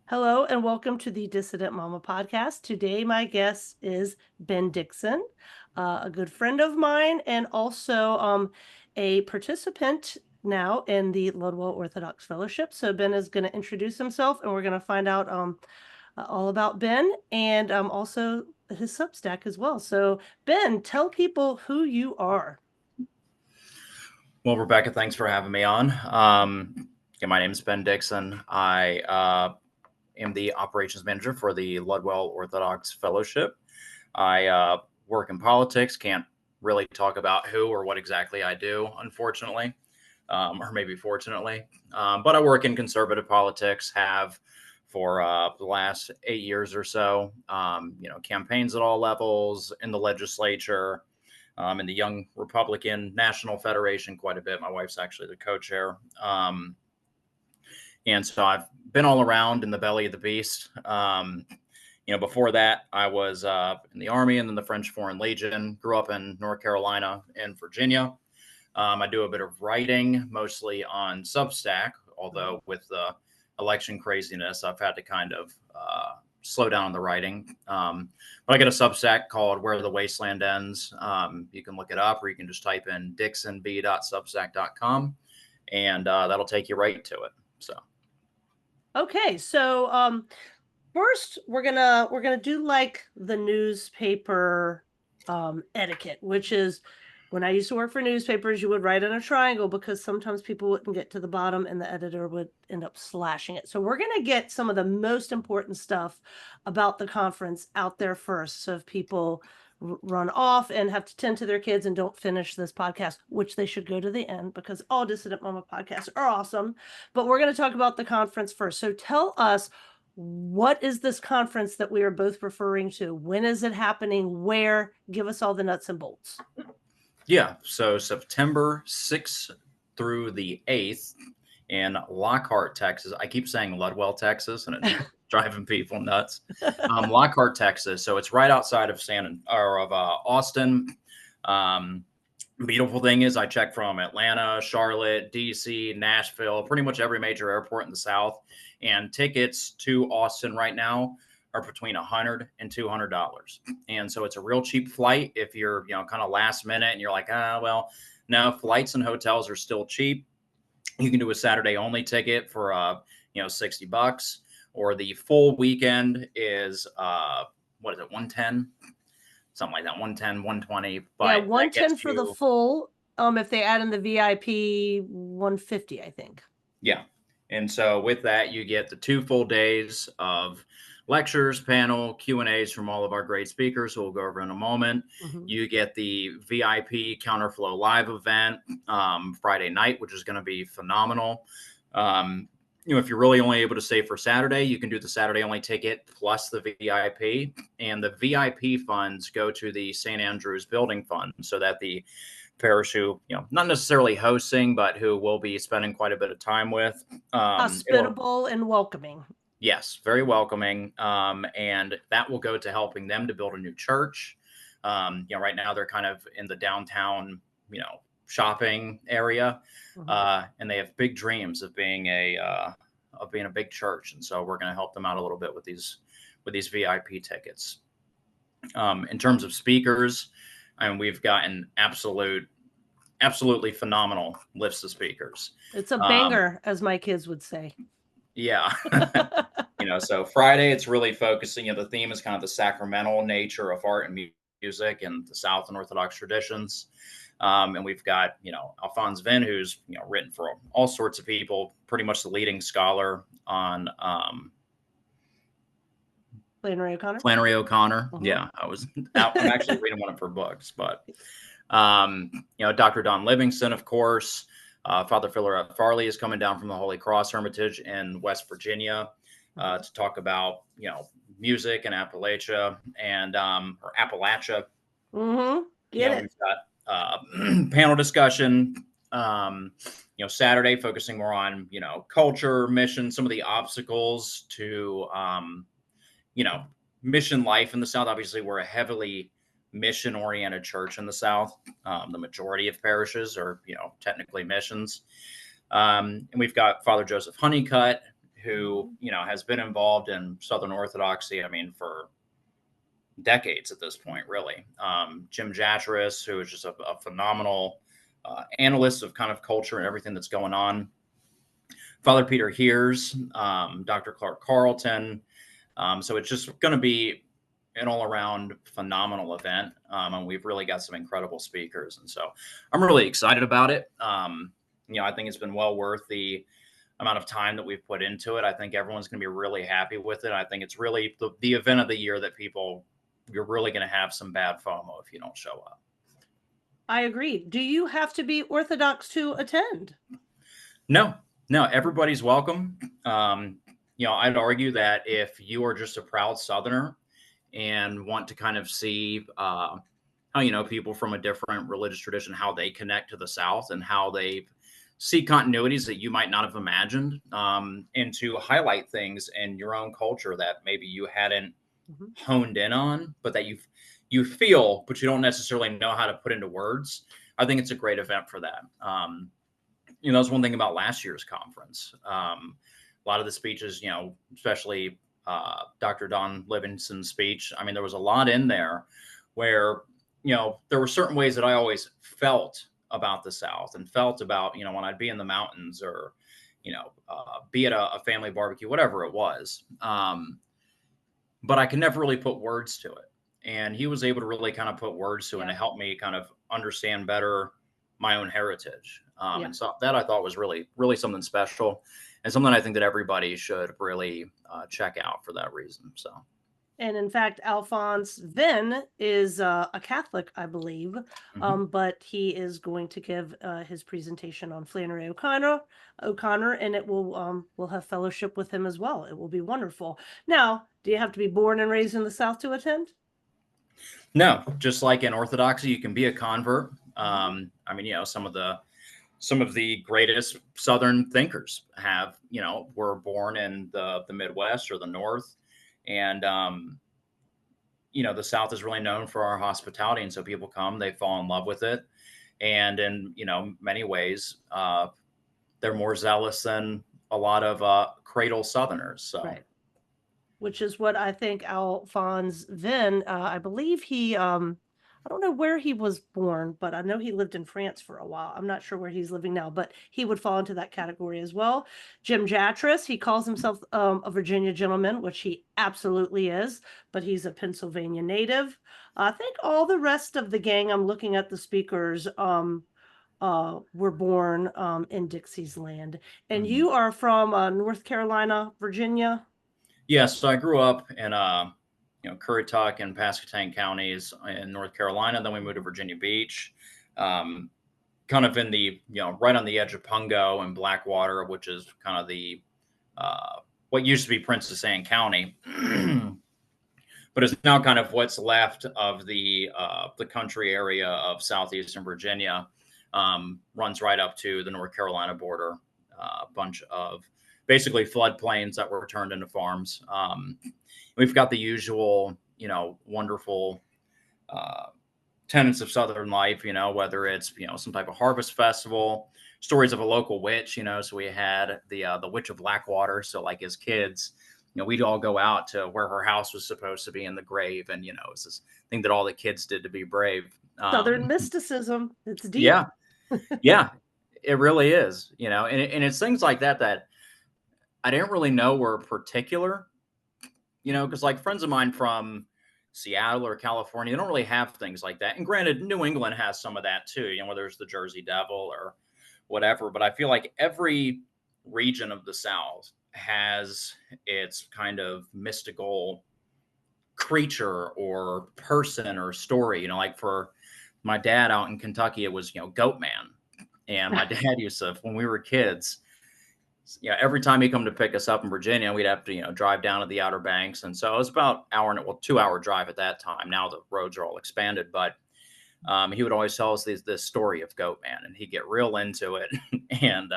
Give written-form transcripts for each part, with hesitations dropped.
Hello and welcome to the Dissident Mama podcast. Today, my guest is Ben Dixon, a good friend of mine and also a participant now in the Ludwell Orthodox Fellowship. So, Ben is going to introduce himself and we're going to find out all about Ben and also his Substack as well. So, Ben, tell people who you are. Well, Rebecca, thanks for having me on. My name is Ben Dixon. I am the operations manager for the Ludwell Orthodox Fellowship. I work in politics, can't really talk about who or what exactly I do, unfortunately, or maybe fortunately. But I work in conservative politics, have for the last 8 years or so, campaigns at all levels in the legislature, in the Young Republican National Federation quite a bit. My wife's actually the co-chair. And so I've been all around in the belly of the beast. Before that, I was in the Army and then the French Foreign Legion, grew up in North Carolina and Virginia. I do a bit of writing, mostly on Substack, although with the election craziness, I've had to kind of slow down on the writing. But I got a Substack called Where the Wasteland Ends. You can look it up, or you can just type in dixonb.substack.com, and that'll take you right to it. So, Okay, so first we're gonna do like the newspaper etiquette, which is when I used to work for newspapers, you would write in a triangle because sometimes people wouldn't get to the bottom and the editor would end up slashing it. So we're going to get some of the most important stuff about the conference out there first. So if people run off and have to tend to their kids and don't finish this podcast, which they should go to the end because all Dissident Mama podcasts are awesome. But we're going to talk about the conference first. So tell us, what is this conference that we are both referring to? When is it happening? Where? Give us all the nuts and bolts. yeah, so September 6th through the 8th in Lockhart, Texas. I keep saying Ludwell, Texas, and it's driving people nuts. Lockhart, Texas. So it's right outside of Austin. Beautiful thing is I checked from Atlanta, Charlotte, DC, Nashville, pretty much every major airport in the South. And tickets to Austin right now are between $100 and $200. And so it's a real cheap flight if you're, kind of last minute and you're like, well, no, flights and hotels are still cheap. You can do a Saturday only ticket for, $60, or the full weekend is, 110? Something like that, 110, 120. But yeah, 110 for the full. If they add in the VIP, 150, I think. Yeah. And so with that, you get the 2 full days of lectures, panel, Q&As from all of our great speakers who we'll go over in a moment. Mm-hmm. You get the VIP Counterflow Live event Friday night, which is going to be phenomenal. If you're really only able to stay for Saturday, you can do the Saturday only ticket plus the VIP. And the VIP funds go to the St. Andrew's Building Fund so that the parish who, not necessarily hosting, but who will be spending quite a bit of time with. Hospitable and welcoming. Yes, very welcoming. And that will go to helping them to build a new church. Right now they're kind of in the downtown, shopping area. Mm-hmm. And they have big dreams of being a big church. And so we're going to help them out a little bit with these VIP tickets. In terms of speakers, we've gotten absolutely phenomenal lists of speakers. It's a banger, as my kids would say. Yeah. So Friday, it's really focusing, the theme is kind of the sacramental nature of art and music and the South and Orthodox traditions. And we've got, Alphonse Vin, who's, written for all sorts of people, pretty much the leading scholar on Flannery O'Connor. Mm-hmm. Yeah, I'm actually reading one of her books, but Dr. Don Livingston, of course. Father Philip Farley is coming down from the Holy Cross Hermitage in West Virginia to talk about music in Appalachia or Appalachia. Mm-hmm. We've got panel discussion. Saturday focusing more on culture, mission, some of the obstacles to mission life in the South. Obviously, we're a heavily mission-oriented church in the South. The majority of parishes are, technically missions. And we've got Father Joseph Honeycutt, who, has been involved in Southern Orthodoxy, I mean, for decades at this point, really. Jim Jatras, who is just a phenomenal analyst of kind of culture and everything that's going on. Father Peter Heers, Dr. Clark Carlton. So it's just going to be an all-around phenomenal event, and we've really got some incredible speakers, and so I'm really excited about it. I think it's been well worth the amount of time that we've put into it. I think everyone's going to be really happy with it. I think it's really the event of the year that you're really going to have some bad FOMO if you don't show up. I agree. Do you have to be Orthodox to attend? No, everybody's welcome. I'd argue that if you are just a proud Southerner and want to kind of see how, people from a different religious tradition, how they connect to the South and how they see continuities that you might not have imagined, and to highlight things in your own culture that maybe you hadn't honed in on, but that you feel, but you don't necessarily know how to put into words. I think it's a great event for that. That's one thing about last year's conference. A lot of the speeches, especially Dr. Don Livingston's speech, I mean, there was a lot in there where, there were certain ways that I always felt about the South and felt about, when I'd be in the mountains or, be at a family barbecue, whatever it was. But I could never really put words to it. And he was able to really kind of put words to it and to help me kind of understand better my own heritage. And so that I thought was really, really something special and something I think that everybody should really check out for that reason. So. And in fact, Alphonse Venn is a Catholic, I believe, but he is going to give his presentation on Flannery O'Connor, and it will we'll have fellowship with him as well. It will be wonderful. Now, do you have to be born and raised in the South to attend? No, just like in Orthodoxy, you can be a convert. I mean, some of the greatest Southern thinkers were born in the Midwest or the North. And, the South is really known for our hospitality. And so people come, they fall in love with it. And in, many ways, they're more zealous than a lot of cradle Southerners. So. Right. Which is what I think Alphonse Venn, I believe he, I don't know where he was born, but I know he lived in France for a while. I'm not sure where he's living now, but he would fall into that category as well. Jim Jatras, he calls himself a Virginia gentleman, which he absolutely is, but he's a Pennsylvania native. I think all the rest of the gang, I'm looking at the speakers, were born in Dixie's land. And you are from North Carolina, Virginia? Yes, so I grew up in Currituck and Pasquotank counties in North Carolina. Then we moved to Virginia Beach, kind of in the, right on the edge of Pungo and Blackwater, which is kind of the, what used to be Princess Anne County, but it's now kind of what's left of the country area of southeastern Virginia, runs right up to the North Carolina border, a bunch of basically floodplains that were turned into farms. We've got the usual, wonderful tenets of Southern life, whether it's, some type of harvest festival, stories of a local witch, so we had the Witch of Blackwater. So like as kids, we'd all go out to where her house was supposed to be in the grave. And, it's this thing that all the kids did to be brave. Southern mysticism. It's deep. Yeah. Yeah, it really is, and it's things like that I didn't really know were particular, because like friends of mine from Seattle or California, they don't really have things like that. And granted, New England has some of that too, whether it's the Jersey Devil or whatever. But I feel like every region of the South has its kind of mystical creature or person or story. Like for my dad out in Kentucky, it was, Goat Man. And my dad used to, when we were kids, every time he'd come to pick us up in Virginia, we'd have to, drive down to the Outer Banks. And so it was about 2-hour drive at that time. Now the roads are all expanded, but he would always tell us this story of Goat Man, and he'd get real into it. And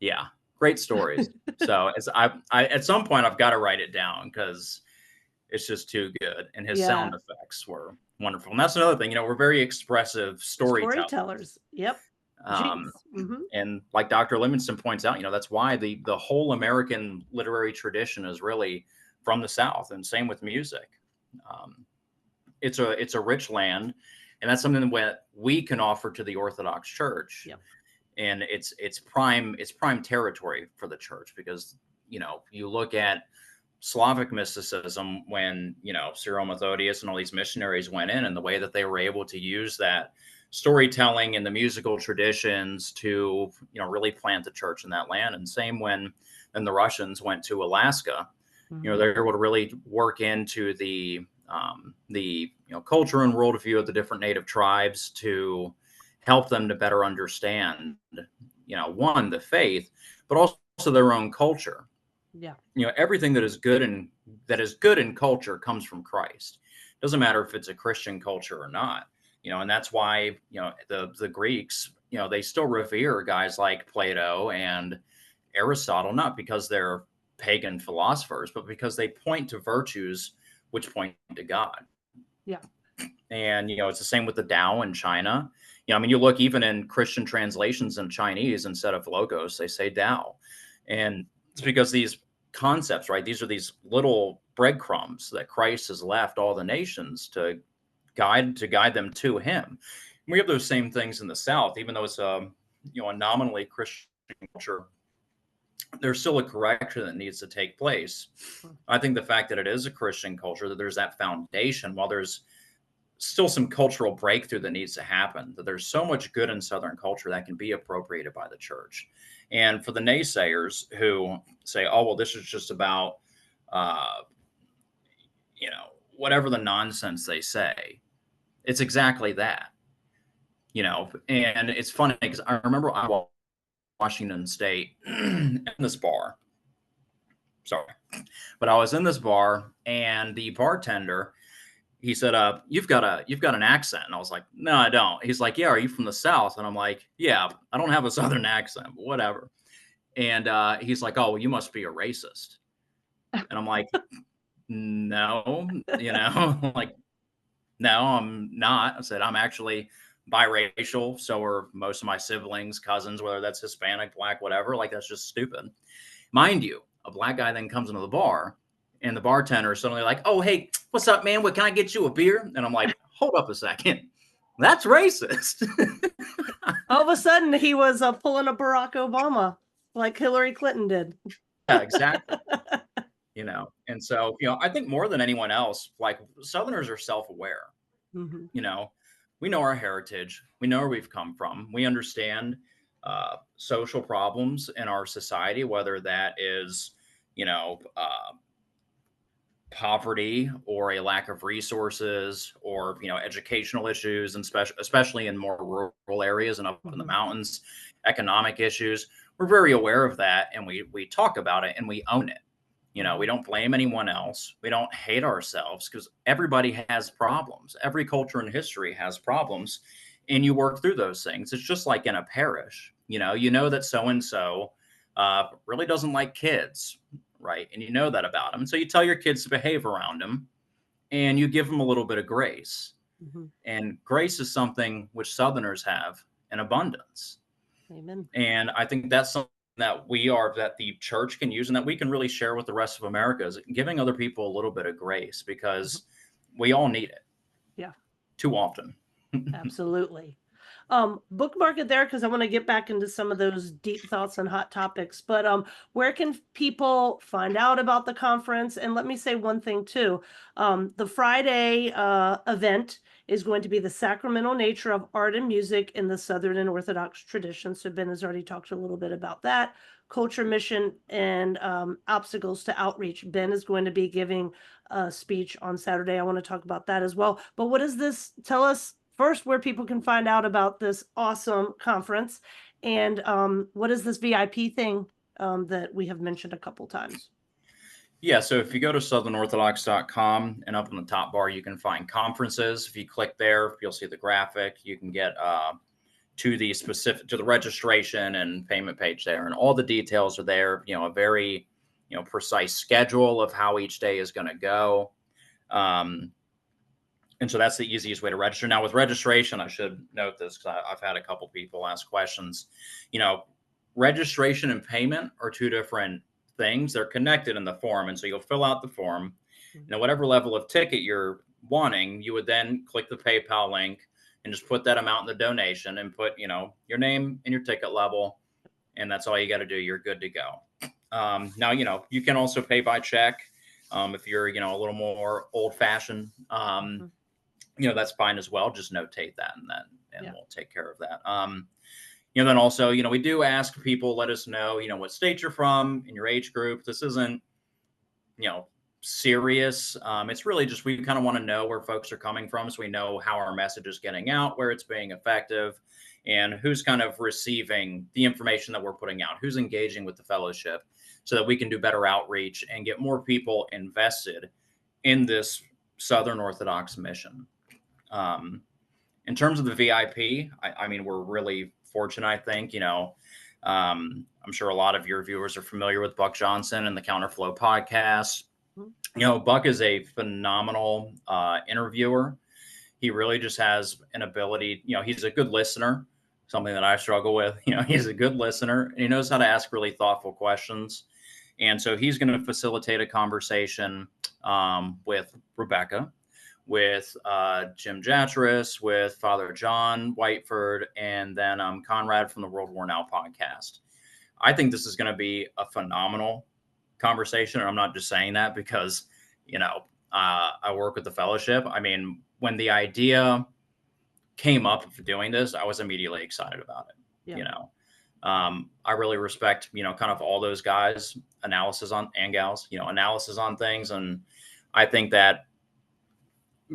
yeah, great stories. So I at some point I've got to write it down because it's just too good. And his sound effects were wonderful. And that's another thing, we're very expressive storytellers. Yep. Um, Jeez. Mm-hmm. and like Dr. Livingston points out, that's why the whole American literary tradition is really from the South, and same with music. Um, it's a rich land, and that's something that we can offer to the Orthodox Church. Yep. And it's prime territory for the church, because you look at Slavic mysticism when Cyril Methodius and all these missionaries went in, and the way that they were able to use that storytelling and the musical traditions to really plant the church in that land. And same when the Russians went to Alaska, Mm-hmm. they're able to really work into the culture and worldview of the different native tribes to help them to better understand one, the faith, but also their own culture. Yeah. Everything that is good in culture comes from Christ. Doesn't matter if it's a Christian culture or not. And that's why the Greeks, they still revere guys like Plato and Aristotle, not because they're pagan philosophers, but because they point to virtues which point to God. Yeah. And it's the same with the Tao in China. I mean, you look even in Christian translations in Chinese, instead of logos, they say Tao. And it's because these concepts, right? These are these little breadcrumbs that Christ has left all the nations to guide them to Him. We have those same things in the South, even though it's a nominally Christian culture. There's still a correction that needs to take place. I think the fact that it is a Christian culture, that there's that foundation, while there's still some cultural breakthrough that needs to happen, that there's so much good in Southern culture that can be appropriated by the church. And for the naysayers who say, oh, well, this is just about, uh, whatever the nonsense they say, it's exactly that. And it's funny because I remember I was Washington State in this bar. Sorry. But I was in this bar, and the bartender, he said, you've got an accent. And I was like, no, I don't. He's like, yeah, are you from the South? And I'm like, yeah, I don't have a Southern accent, but whatever. And he's like, oh, well, you must be a racist. And I'm like, no, like, no, I'm not. I said, I'm actually biracial. So are most of my siblings, cousins, whether that's Hispanic, Black, whatever. Like, that's just stupid. Mind you, a Black guy then comes into the bar, and the bartender is suddenly like, oh, hey, what's up, man? What, can I get you a beer? And I'm like, hold up a second. That's racist. All of a sudden, he was pulling a Barack Obama like Hillary Clinton did. Yeah, exactly. And so, I think more than anyone else, like, Southerners are self-aware. Mm-hmm. We know our heritage. We know where we've come from. We understand social problems in our society, whether that is, poverty or a lack of resources, or educational issues, and especially in more rural areas and up in the mountains, economic issues. We're very aware of that, and we talk about it, and we own it. We don't blame anyone else. We don't hate ourselves, because everybody has problems. Every culture in history has problems, and you work through those things. It's just like in a parish. That so and so really doesn't like kids, right? And you know that about them. So you tell your kids to behave around them, and you give them a little bit of grace. Mm-hmm. And grace is something which Southerners have in abundance. Amen. And I think that's something that the church can use, and that we can really share with the rest of America, is giving other people a little bit of grace, because we all need it. Yeah. Too often. Absolutely. Bookmark it there, because I want to get back into some of those deep thoughts and hot topics. But where can people find out about the conference? And let me say one thing too. The Friday event is going to be the sacramental nature of art and music in the Southern and Orthodox tradition. So Ben has already talked a little bit about that. Culture, mission, and obstacles to outreach. Ben is going to be giving a speech on Saturday. I want to talk about that as well. But what does this tell us? First, where people can find out about this awesome conference, and what is this VIP thing that we have mentioned a couple times? Yeah, so if you go to southernorthodox.com, and up in the top bar, you can find conferences. If you click there, you'll see the graphic. You can get to the registration and payment page there, and all the details are there. A very precise schedule of how each day is going to go. And so that's the easiest way to register. Now, with registration, I should note this because I've had a couple people ask questions. You know, registration and payment are two different things. They're connected in the form. And so you'll fill out the form. Mhm. Now, whatever level of ticket you're wanting, you would then click the PayPal link and just put that amount in the donation and put, your name and your ticket level. And that's all you got to do. You're good to go. Now, you can also pay by check if you're, a little more old fashioned. Mhm. That's fine as well. Just notate that and Yeah. we'll take care of that. Then also, we do ask people, let us know, what state you're from and your age group. This isn't, you know, serious. It's really just we kind of want to know where folks are coming from so we know how our message is getting out, where it's being effective, and who's kind of receiving the information that we're putting out, who's engaging with the fellowship so that we can do better outreach and get more people invested in this Southern Orthodox mission. Um, in terms of the VIP, I mean, we're really fortunate, I think. I'm sure a lot of your viewers are familiar with Buck Johnson and the Counterflow podcast. Mhm. Buck is a phenomenal interviewer. He really just has an ability, he's a good listener, something that I struggle with. He's a good listener and he knows how to ask really thoughtful questions. And so he's going to facilitate a conversation with Rebecca, with Jim Jatteris, with Father John Whiteford, and then Conrad from the World War Now podcast. I think this is going to be a phenomenal conversation. And I'm not just saying that because, I work with the fellowship. I mean, when the idea came up for doing this, I was immediately excited about it. Yeah. I really respect, kind of all those guys' analysis on and gals, analysis on things. And I think that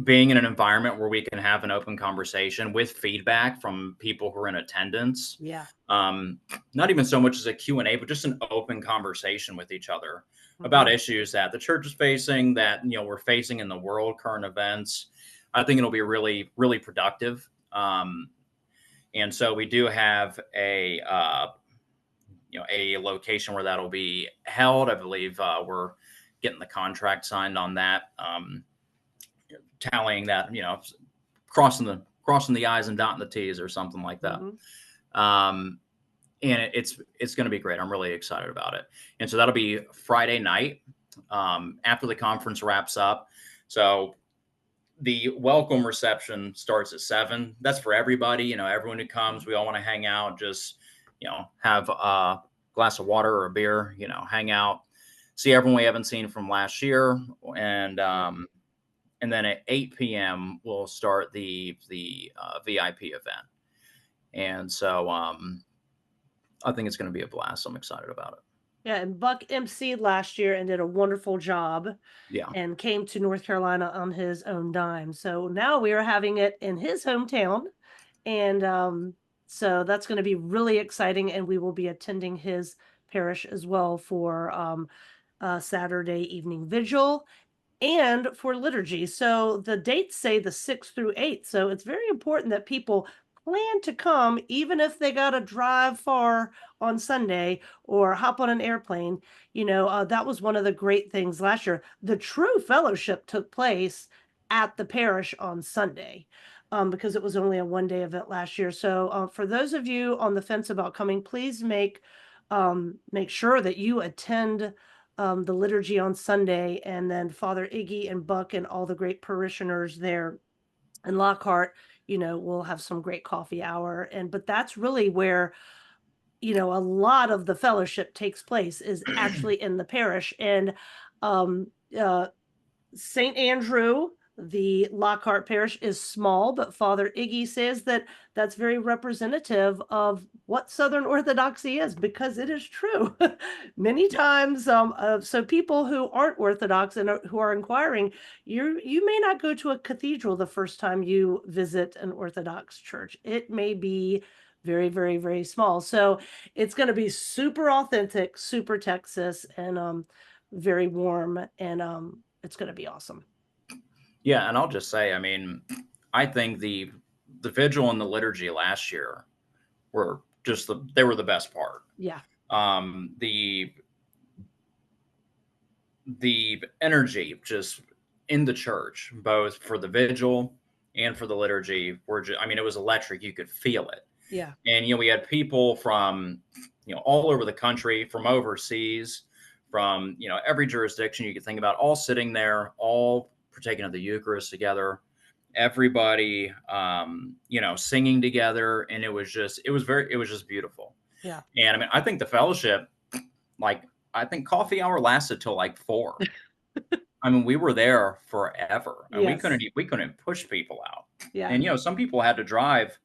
being in an environment where we can have an open conversation with feedback from people who are in attendance, Yeah. not even so much as a Q&A, but just an open conversation with each other about Mhm. issues that the church is facing, that, we're facing in the world, current events. I think it'll be really, really productive. And so we do have a location where that'll be held. I believe we're getting the contract signed on that, tallying that, crossing the I's and dotting the T's or something like that. Mhm. Um, and it's going to be great. I'm really excited about it. And so that'll be Friday night after the conference wraps up. So the welcome reception starts at 7. That's for everybody. Everyone who comes, we all want to hang out, just have a glass of water or a beer, hang out, see everyone we haven't seen from last year, and then at 8 p.m. we'll start the VIP event. And so I think it's going to be a blast. I'm excited about it. Yeah, and Buck emceed last year and did a wonderful job Yeah. and came to North Carolina on his own dime. So now we are having it in his hometown. And so that's going to be really exciting. And we will be attending his parish as well for Saturday evening vigil and for liturgy. So the dates say the 6th through 8th. So it's very important that people plan to come, even if they got to drive far on Sunday or hop on an airplane. That was one of the great things last year. The true fellowship took place at the parish on Sunday. Because it was only a 1-day event last year. So for those of you on the fence about coming, please make sure that you attend the liturgy on Sunday, and then Father Iggy and Buck and all the great parishioners there in Lockhart, we'll have some great coffee hour. But that's really where, a lot of the fellowship takes place is actually in the parish. And um, uh, St. Andrew, the Lockhart parish, is small, but Father Iggy says that that's very representative of what Southern Orthodoxy is, because it is true. Many times, so people who aren't Orthodox and who are inquiring, you may not go to a cathedral the first time you visit an Orthodox church. It may be very, very, very small. So it's going to be super authentic, super Texas, and very warm, and it's going to be awesome. Yeah. And I'll just say, I mean, I think the vigil and the liturgy last year were they were the best part. Yeah. The energy just in the church, both for the vigil and for the liturgy were just, I mean, it was electric. You could feel it. Yeah. And, we had people from, all over the country, from overseas, from, every jurisdiction you could think about, all sitting there, all partaking of the Eucharist together, everybody, singing together. And it was just beautiful. Yeah. And I mean, I think the fellowship, like, I think coffee hour lasted till like 4. I mean, we were there forever, and Yes. we couldn't push people out. Yeah. And some people had to drive,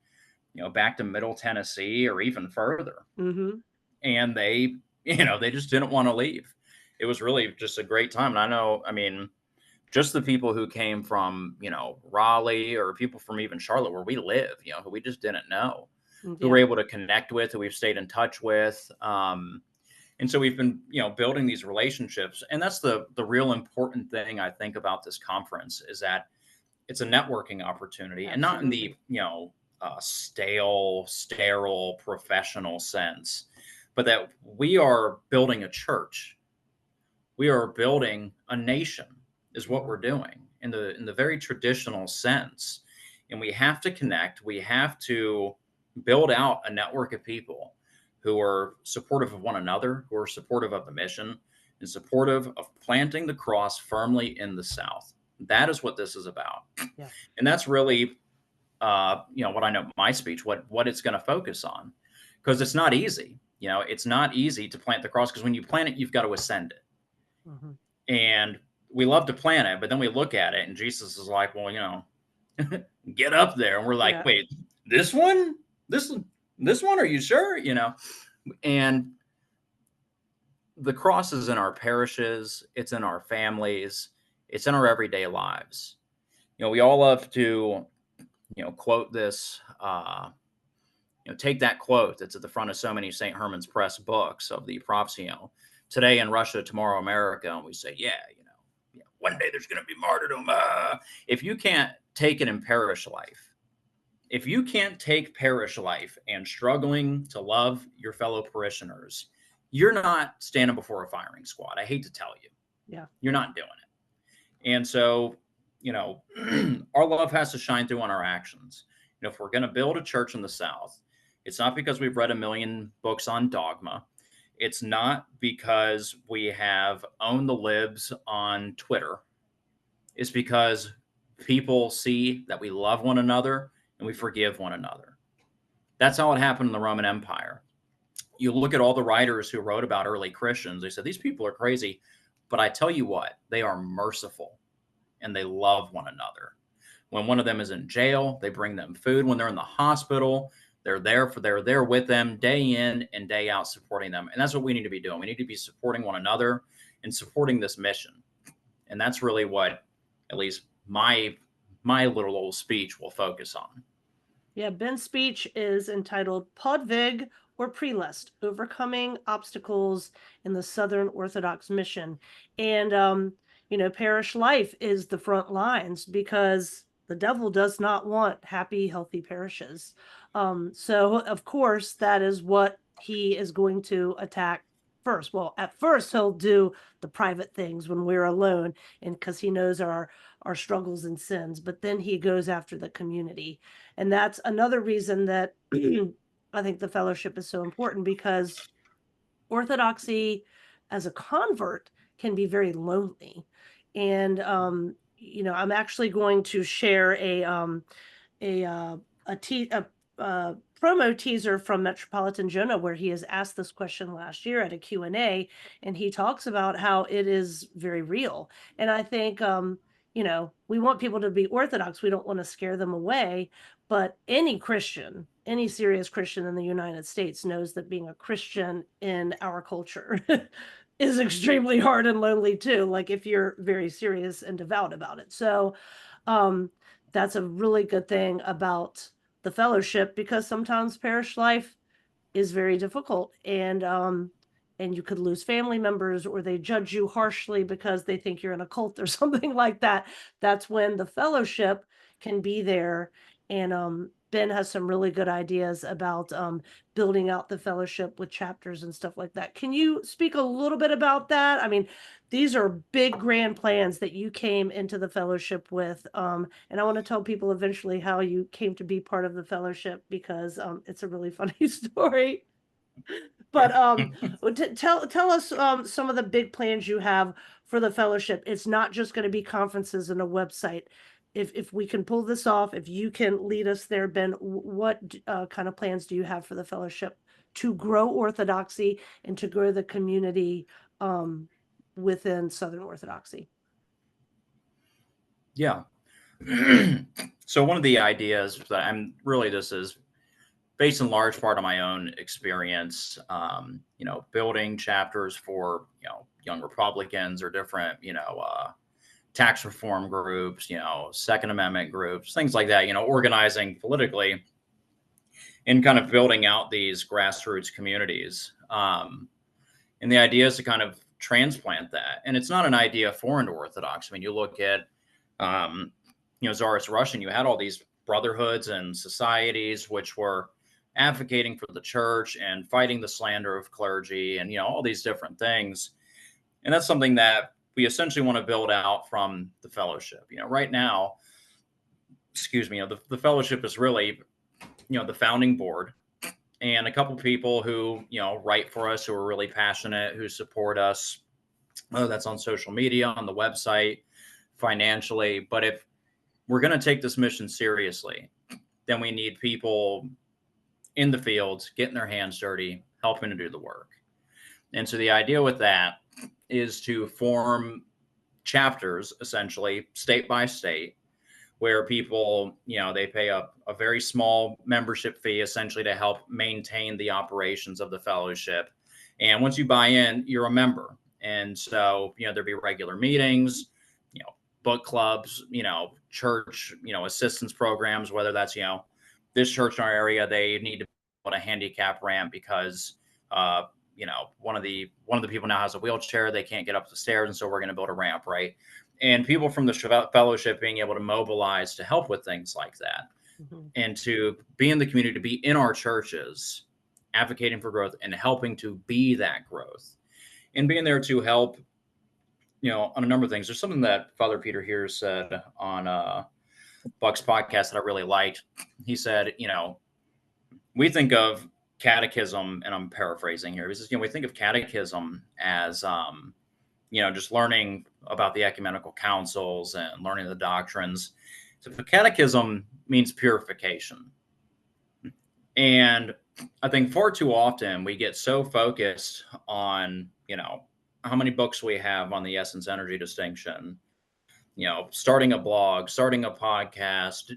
back to Middle Tennessee or even further, Mm-hmm. and they, they just didn't want to leave. It was really just a great time. And I know, I mean, just the people who came from, Raleigh, or people from even Charlotte, where we live, who we just didn't know, who we're Yeah. able to connect with, who we've stayed in touch with. And so we've been, building these relationships. And that's the real important thing I think about this conference, is that it's a networking opportunity, and not in the, Absolutely. sterile, professional sense, but that we are building a church. We are building a nation, is what Yeah. we're doing in the very traditional sense. And we have to connect. We have to build out a network of people who are supportive of one another, who are supportive of the mission, and supportive of planting the cross firmly in the South. That is what this is about. Yeah. And that's really, what I know my speech, what it's going to focus on, because it's not easy. It's not easy to plant the cross, because when you plant it, you've got to ascend it. Mm-hmm. And we love to plant it, but then we look at it, and Jesus is like, well, get up there. And we're like, Yeah. wait, this one, this one, are you sure? And the cross is in our parishes, it's in our families, it's in our everyday lives. We all love to, quote this, take that quote that's at the front of so many St. Herman's Press books of the prophecy, today in Russia, tomorrow America. And we say, yeah, one day there's going to be martyrdom. If you can't take it in parish life, if you can't take parish life and struggling to love your fellow parishioners, you're not standing before a firing squad. I hate to tell you, Yeah. you're not doing it. And so, our love has to shine through on our actions. If we're going to build a church in the South, it's not because we've read a million books on dogma. It's not because we have owned the libs on Twitter. It's because people see that we love one another and we forgive one another. That's how it happened in the Roman Empire. You look at all the writers who wrote about early Christians, they said, these people are crazy. But I tell you what, they are merciful and they love one another. When one of them is in jail, they bring them food. When they're in the hospital, they're there with them day in and day out, supporting them. And that's what we need to be doing. We need to be supporting one another and supporting this mission. And that's really what, at least my little old speech will focus on. Yeah, Ben's speech is entitled Podvig or Prelest, Overcoming Obstacles in the Southern Orthodox Mission. And, parish life is the front lines because the devil does not want happy, healthy parishes. So, of course, that is what he is going to attack first. Well, at first, he'll do the private things when we're alone, and because he knows our struggles and sins, but then he goes after the community. And that's another reason that I think the fellowship is so important, because orthodoxy as a convert can be very lonely. And I'm actually going to share a uh, a promo teaser from Metropolitan Jonah, where he has asked this question last year at a Q&A, and he talks about how it is very real. And I think we want people to be Orthodox. We don't want to scare them away, but any Christian, any serious Christian in the United States knows that being a Christian in our culture is extremely hard and lonely too, like if you're very serious and devout about it. So that's a really good thing about the fellowship, because sometimes parish life is very difficult, and you could lose family members, or they judge you harshly because they think you're in a cult or something like that. That's when the fellowship can be there and Ben has some really good ideas about building out the fellowship with chapters and stuff like that. Can you speak a little bit about that? I mean, these are big grand plans that you came into the fellowship with. And I want to tell people eventually how you came to be part of the fellowship, because it's a really funny story. But tell us some of the big plans you have for the fellowship. It's not just going to be conferences and a website. If we can pull this off, if you can lead us there, Ben, what kind of plans do you have for the fellowship to grow Orthodoxy and to grow the community within Southern Orthodoxy? Yeah. So one of the ideas that this is based in large part on my own experience, building chapters for, young Republicans or different, tax reform groups, Second Amendment groups, things like that, organizing politically and kind of building out these grassroots communities. And the idea is to kind of transplant that. And it's not an idea foreign to Orthodox. I mean, you look at, Tsarist Russian, you had all these brotherhoods and societies which were advocating for the church and fighting the slander of clergy and, all these different things. And that's something that we essentially want to build out from the fellowship. Right now, the fellowship is really, the founding board and a couple people who, write for us, who are really passionate, who support us, whether that's on social media, on the website, financially. But if we're going to take this mission seriously, then we need people in the fields, getting their hands dirty, helping to do the work. And so the idea with that is to form chapters, essentially, state by state, where people, they pay a very small membership fee, essentially, to help maintain the operations of the fellowship. And once you buy in, you're a member. And so, there'd be regular meetings, book clubs, church, assistance programs, whether that's, this church in our area, they need to build a handicap ramp because, one of the people now has a wheelchair. They can't get up the stairs. And so we're going to build a ramp, right? And people from the fellowship being able to mobilize to help with things like that, and to be in the community, to be in our churches, advocating for growth and helping to be that growth, and being there to help, on a number of things. There's something that Father Peter here said on Buck's podcast that I really liked. He said, we think of catechism, and I'm paraphrasing here. He says, we think of catechism as, just learning about the ecumenical councils and learning the doctrines. So the catechism means purification. And I think far too often we get so focused on, how many books we have on the essence energy distinction, starting a blog, starting a podcast,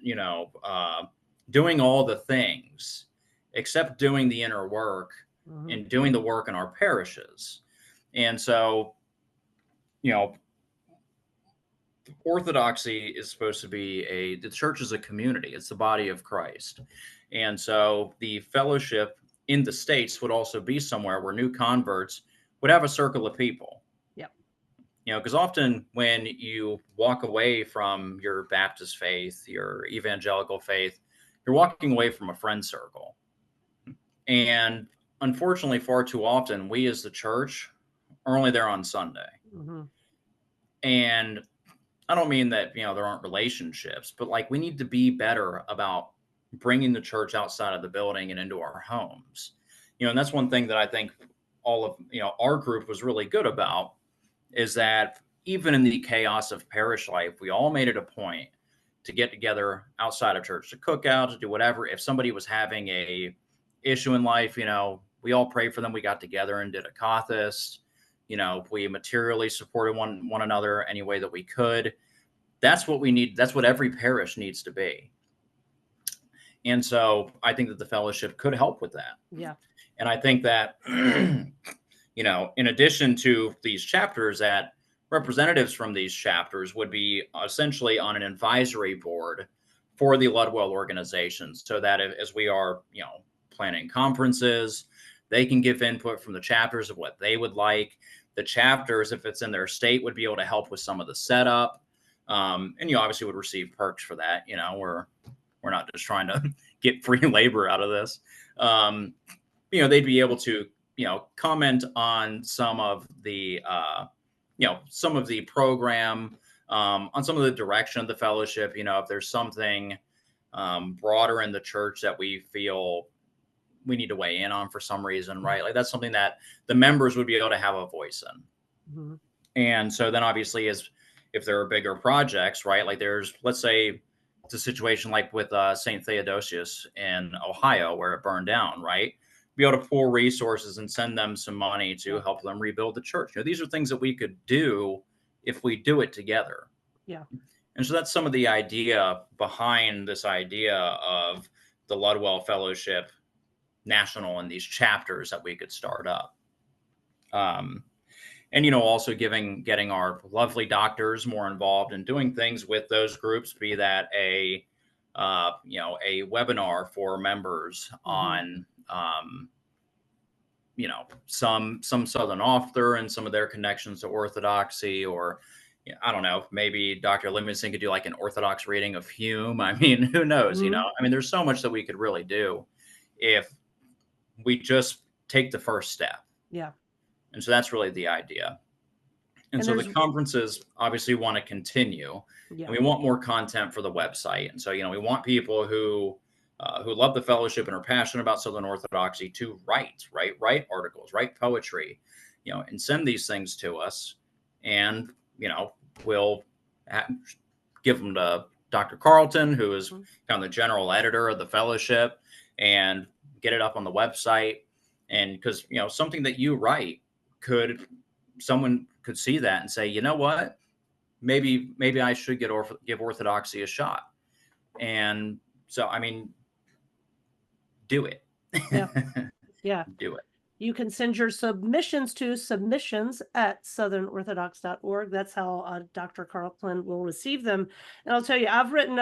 doing all the things except doing the inner work and doing the work in our parishes. And so, Orthodoxy is supposed to be the church is a community. It's the body of Christ. And so the fellowship in the States would also be somewhere where new converts would have a circle of people. Yep. Because often when you walk away from your Baptist faith, your evangelical faith, you're walking away from a friend circle. And unfortunately, far too often, we as the church are only there on Sunday. And I don't mean that, there aren't relationships, but like we need to be better about bringing the church outside of the building and into our homes. And that's one thing that I think all of, our group was really good about, is that even in the chaos of parish life, we all made it a point to get together outside of church, to cook out, to do whatever. If somebody was having a issue in life, we all prayed for them. We got together and did a cathist. We materially supported one another any way that we could. That's what we need. That's what every parish needs to be. And so I think that the fellowship could help with that. Yeah. And I think that, in addition to these chapters, that representatives from these chapters would be essentially on an advisory board for the Ludwell organizations, so that as we are, planning conferences, they can give input from the chapters of what they would like. The chapters, if it's in their state, would be able to help with some of the setup. And you obviously would receive perks for that. We're not just trying to get free labor out of this. They'd be able to, comment on some of the, some of the program, on some of the direction of the fellowship. If there's something broader in the church that we feel we need to weigh in on for some reason, right? Like that's something that the members would be able to have a voice in. Mm-hmm. And so then obviously if there are bigger projects, right? Like let's say it's a situation like with St. Theodosius in Ohio where it burned down, right? Be able to pull resources and send them some money to help them rebuild the church. These are things that we could do if we do it together. Yeah. And so that's some of the idea behind this idea of the Ludwell Fellowship National and these chapters that we could start up. And also getting our lovely doctors more involved in doing things with those groups, be that a webinar for members on some Southern author and some of their connections to Orthodoxy, or I don't know, maybe Dr. Livingston could do like an Orthodox reading of Hume. I mean, who knows? There's so much that we could really do if we just take the first step. Yeah. And so that's really the idea. And so the conferences obviously want to continue. Yeah. And we want more content for the website. And so, we want people who love the fellowship and are passionate about Southern Orthodoxy to write articles, write poetry, and send these things to us. And, we'll give them to Dr. Carlton, who is kind of the general editor of the fellowship, and get it up on the website. And because, something that you write someone could see that and say, you know what, maybe I should give Orthodoxy a shot. And so, do it. Yeah. Do it. You can send your submissions to submissions@southernorthodox.org. That's how Dr. Carlton will receive them. And I'll tell you, I've written,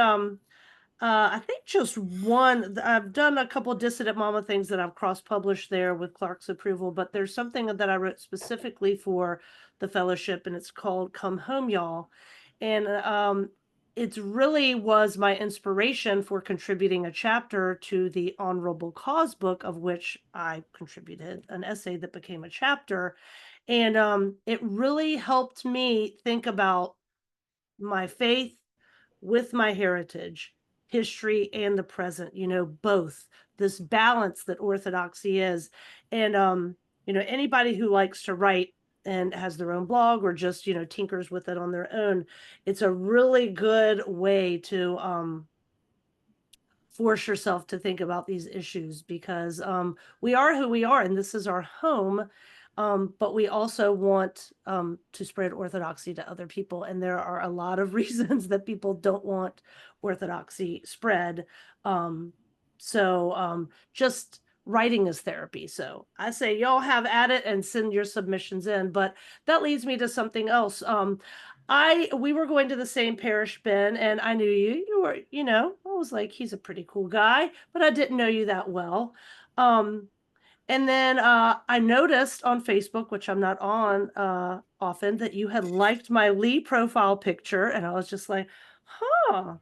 I think just one. I've done a couple of Dissident Mama things that I've cross-published there with Clark's approval, but there's something that I wrote specifically for the fellowship, and it's called "Come Home, Y'all." And it really was my inspiration for contributing a chapter to the Honorable Cause book, of which I contributed an essay that became a chapter. And it really helped me think about my faith with my heritage, history, and the present, both this balance that Orthodoxy is. And, anybody who likes to write and has their own blog or just, tinkers with it on their own, it's a really good way to force yourself to think about these issues, because we are who we are and this is our home. But we also want to spread Orthodoxy to other people. And there are a lot of reasons that people don't want Orthodoxy spread. So just writing is therapy. So I say y'all have at it and send your submissions in. But that leads me to something else. We were going to the same parish, Ben, and I knew you. You were, I was like, he's a pretty cool guy, but I didn't know you that well. And then I noticed on Facebook, which I'm not on often, that you had liked my Lee profile picture. And I was just like,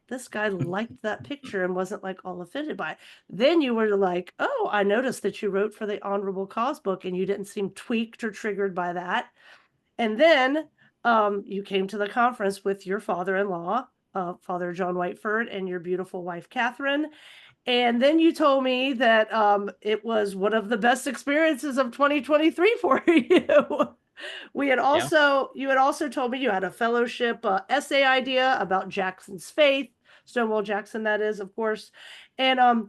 this guy liked that picture and wasn't like all offended by it. Then you were like, oh, I noticed that you wrote for the Honorable Cause book and you didn't seem tweaked or triggered by that. And then you came to the conference with your father-in-law, Father John Whiteford, and your beautiful wife, Catherine. And then you told me that it was one of the best experiences of 2023 for you. You had also told me you had a fellowship essay idea about Jackson's faith, Stonewall Jackson, that is, of course. And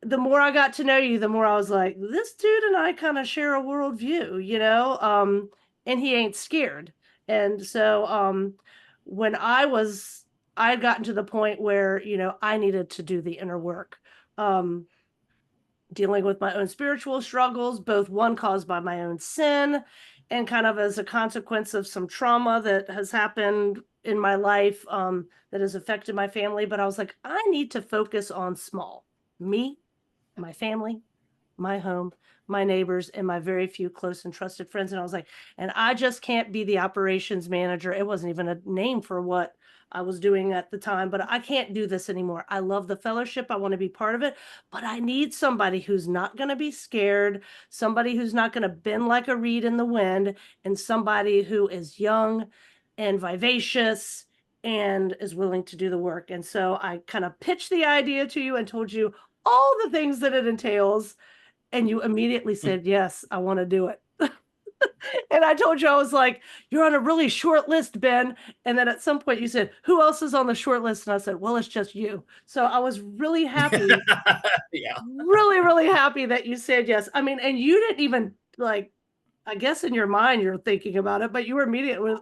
the more I got to know you, the more I was like, this dude and I kind of share a worldview, and he ain't scared. And so when I had gotten to the point where, I needed to do the inner work, dealing with my own spiritual struggles, both one caused by my own sin and kind of as a consequence of some trauma that has happened in my life that has affected my family. But I was like, I need to focus on small, me, my family, my home, my neighbors, and my very few close and trusted friends. And I was like, and I just can't be the operations manager. It wasn't even a name for what I was doing at the time, but I can't do this anymore. I love the fellowship. I want to be part of it, but I need somebody who's not going to be scared, somebody who's not going to bend like a reed in the wind, and somebody who is young and vivacious and is willing to do the work. And so I kind of pitched the idea to you and told you all the things that it entails. And you immediately said, yes, I want to do it. And I told you, I was like, you're on a really short list, Ben. And then at some point you said, who else is on the short list? And I said, well, it's just you. So I was really happy, Yeah. really, really happy that you said yes. I mean, and you didn't even like, I guess in your mind you're thinking about it, but you were immediately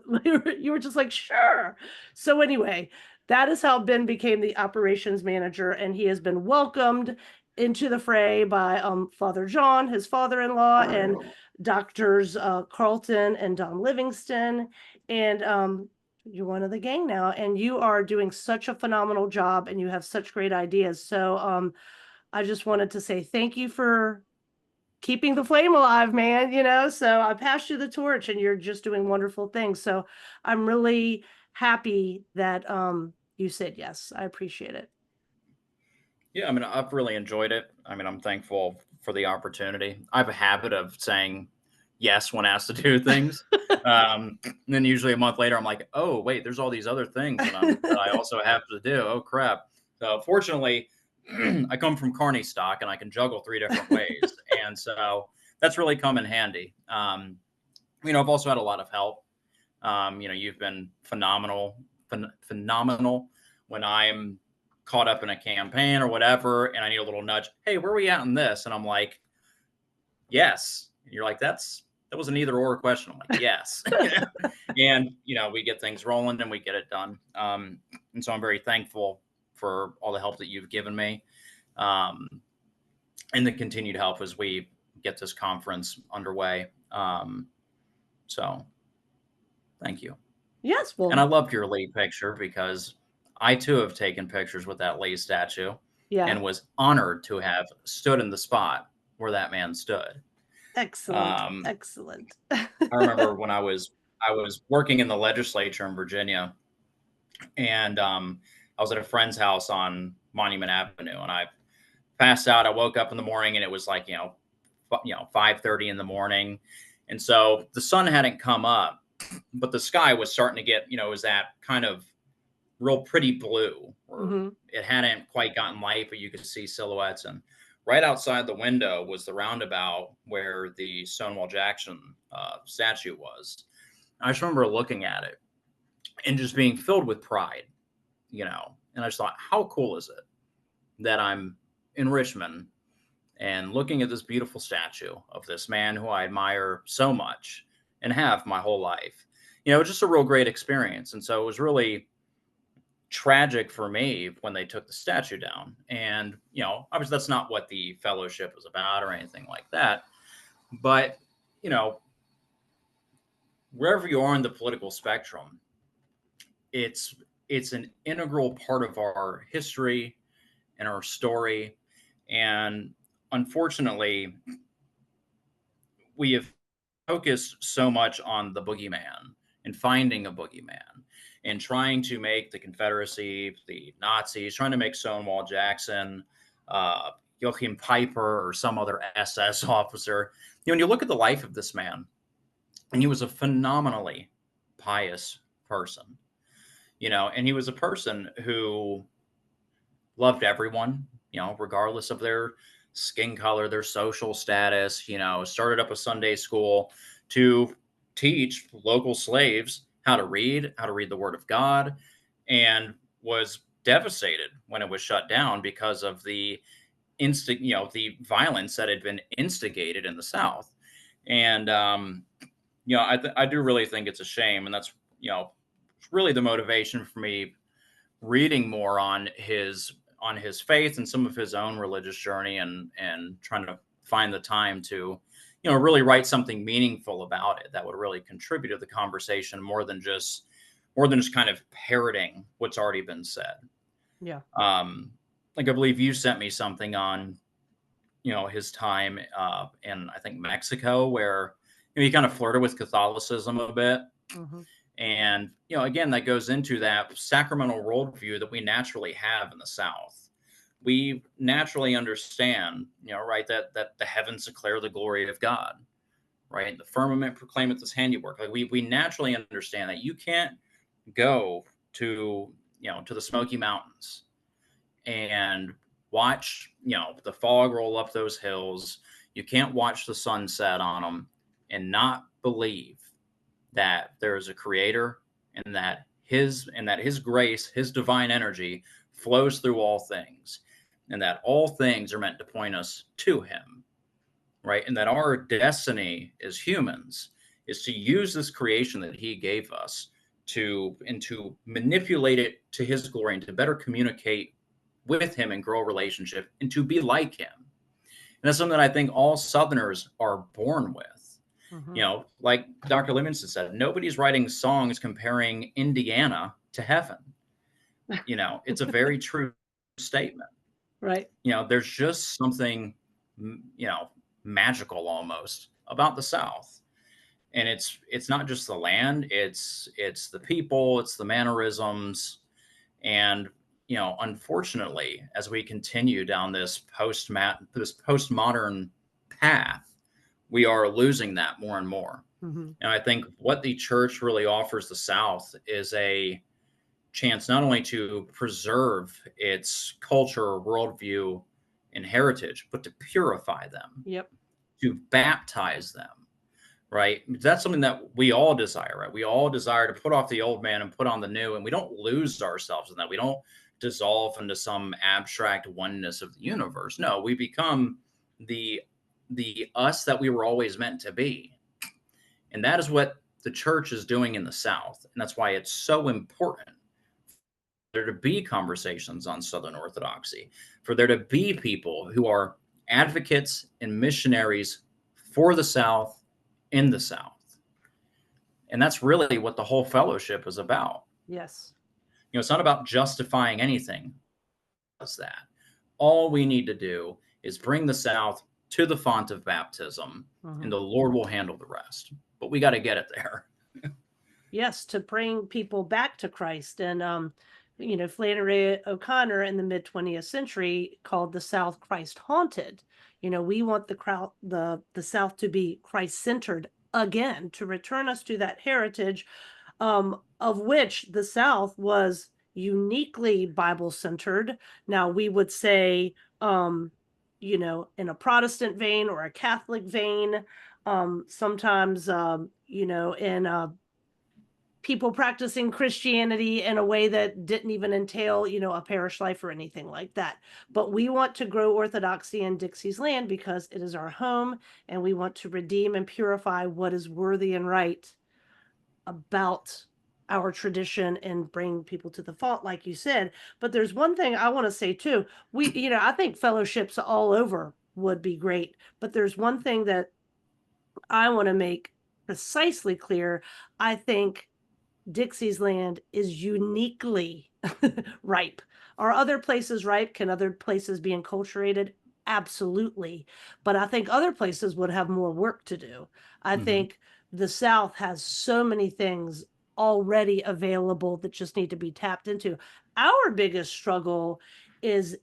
you were just like, sure. So anyway, that is how Ben became the operations manager, and he has been welcomed into the fray by Father John, his father-in-law, and doctors Carlton and Don Livingston. And you're one of the gang now, and you are doing such a phenomenal job, and you have such great ideas. So I just wanted to say thank you for keeping the flame alive, man, so I passed you the torch and you're just doing wonderful things. So I'm really happy that you said yes. I appreciate it. Yeah, I mean, I've really enjoyed it. I mean, I'm thankful for the opportunity. I have a habit of saying yes when asked to do things. And then usually a month later, I'm like, oh, wait, there's all these other things that I also have to do. Oh, crap. So fortunately, I come from carny stock and I can juggle three different ways. And so that's really come in handy. I've also had a lot of help. You've been phenomenal when I'm caught up in a campaign or whatever, and I need a little nudge. Hey, where are we at in this? And I'm like, yes. And you're like, that was an either or question. I'm like, yes. And we get things rolling and we get it done. And so I'm very thankful for all the help that you've given me, and the continued help as we get this conference underway. So thank you. Yes, And I well, loved your Lee picture because I too have taken pictures with that Lee statue yeah, and was honored to have stood in the spot where that man stood. excellent, Um, excellent. I remember when I was working in the legislature in Virginia, and I was at a friend's house on Monument Avenue, and I passed out. I woke up in the morning, and it was like 5:30 in the morning, and so the sun hadn't come up, but the sky was starting to get it was that kind of real pretty blue, or Hmm. it hadn't quite gotten light, but you could see silhouettes. And right outside the window was the roundabout where the Stonewall Jackson statue was. I just remember looking at it and just being filled with pride. And I just thought, how cool is it that I'm in Richmond and looking at this beautiful statue of this man who I admire so much and have my whole life. Just a real great experience. And so it was really tragic for me when they took the statue down. And, obviously that's not what the fellowship was about or anything like that. But, you know, wherever you are in the political spectrum, it's it's an integral part of our history and our story. And unfortunately, we have focused so much on the boogeyman and finding a boogeyman and trying to make the Confederacy, the Nazis, trying to make Stonewall Jackson, Joachim Piper, or some other SS officer. When you look at the life of this man, and he was a phenomenally pious person, and he was a person who loved everyone, regardless of their skin color, their social status, started up a Sunday school to teach local slaves how to read the word of God, and was devastated when it was shut down because of the the violence that had been instigated in the South. And, I do really think it's a shame. And that's, really the motivation for me reading more on his faith and some of his own religious journey, and trying to find the time to really write something meaningful about it that would really contribute to the conversation more than just kind of parroting what's already been said. Yeah. Like, I believe you sent me something on his time in, I think, Mexico, where he kind of flirted with Catholicism a bit. Hmm. And, again, that goes into that sacramental worldview that we naturally have in the South. We naturally understand, right, that the heavens declare the glory of God, right? The firmament proclaimeth his handiwork. Like we naturally understand that you can't go to, to the Smoky Mountains and watch, the fog roll up those hills. You can't watch the sunset on them and not believe that there is a creator and that his grace, his divine energy flows through all things, and that all things are meant to point us to him, right? And that our destiny as humans is to use this creation that he gave us to manipulate it to his glory and to better communicate with him and grow a relationship and to be like him. And that's something that I think all Southerners are born with. Mm-hmm. Like Dr. Livingston said, nobody's writing songs comparing Indiana to heaven. It's a very true statement. Right. There's just something, magical almost about the South. And it's not just the land, it's the people, it's the mannerisms. And, unfortunately, as we continue down this postmodern path, we are losing that more and more. Mm-hmm. And I think what the church really offers the South is a chance not only to preserve its culture, worldview, and heritage, but to purify them, Yep. to baptize them, right? That's something that we all desire, right? We all desire to put off the old man and put on the new, and we don't lose ourselves in that. We don't dissolve into some abstract oneness of the universe. No, we become the us that we were always meant to be. And that is what the church is doing in the South. And that's why it's so important there to be conversations on Southern Orthodoxy, for there to be people who are advocates and missionaries for the South in the South. And that's really what the whole fellowship is about. Yes. It's not about justifying anything. It's that. All we need to do is bring the South to the font of baptism, Mm-hmm. and the Lord will handle the rest. But we got to get it there. Yes, to bring people back to Christ. And Flannery O'Connor in the mid 20th century called the South Christ haunted. We want the South to be Christ centered again, to return us to that heritage, of which the South was uniquely Bible centered. Now we would say, in a Protestant vein or a Catholic vein, sometimes, in people practicing Christianity in a way that didn't even entail, a parish life or anything like that. But we want to grow orthodoxy in Dixie's land because it is our home, and we want to redeem and purify what is worthy and right about our tradition and bring people to the font, like you said. But there's one thing I want to say too. I think fellowships all over would be great, but there's one thing that I want to make precisely clear. I think Dixie's land is uniquely ripe. Are other places ripe? Can other places be enculturated? Absolutely. But I think other places would have more work to do. I think the South has so many things already available that just need to be tapped into. Our biggest struggle is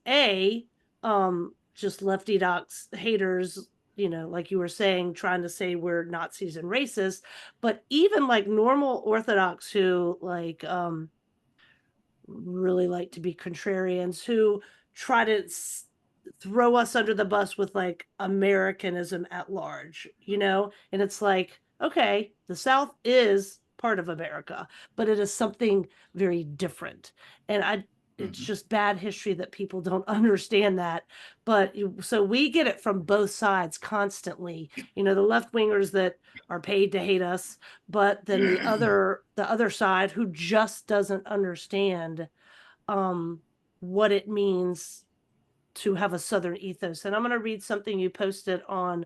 just lefty docs haters, like you were saying, trying to say we're Nazis and racist, but even like normal Orthodox who really like to be contrarians, who try to throw us under the bus with like Americanism at large, and it's like, okay, the South is part of America, but it is something very different. And it's just bad history that people don't understand that. But so we get it from both sides constantly, the left wingers that are paid to hate us, but then the other side who just doesn't understand what it means to have a Southern ethos. And I'm going to read something you posted on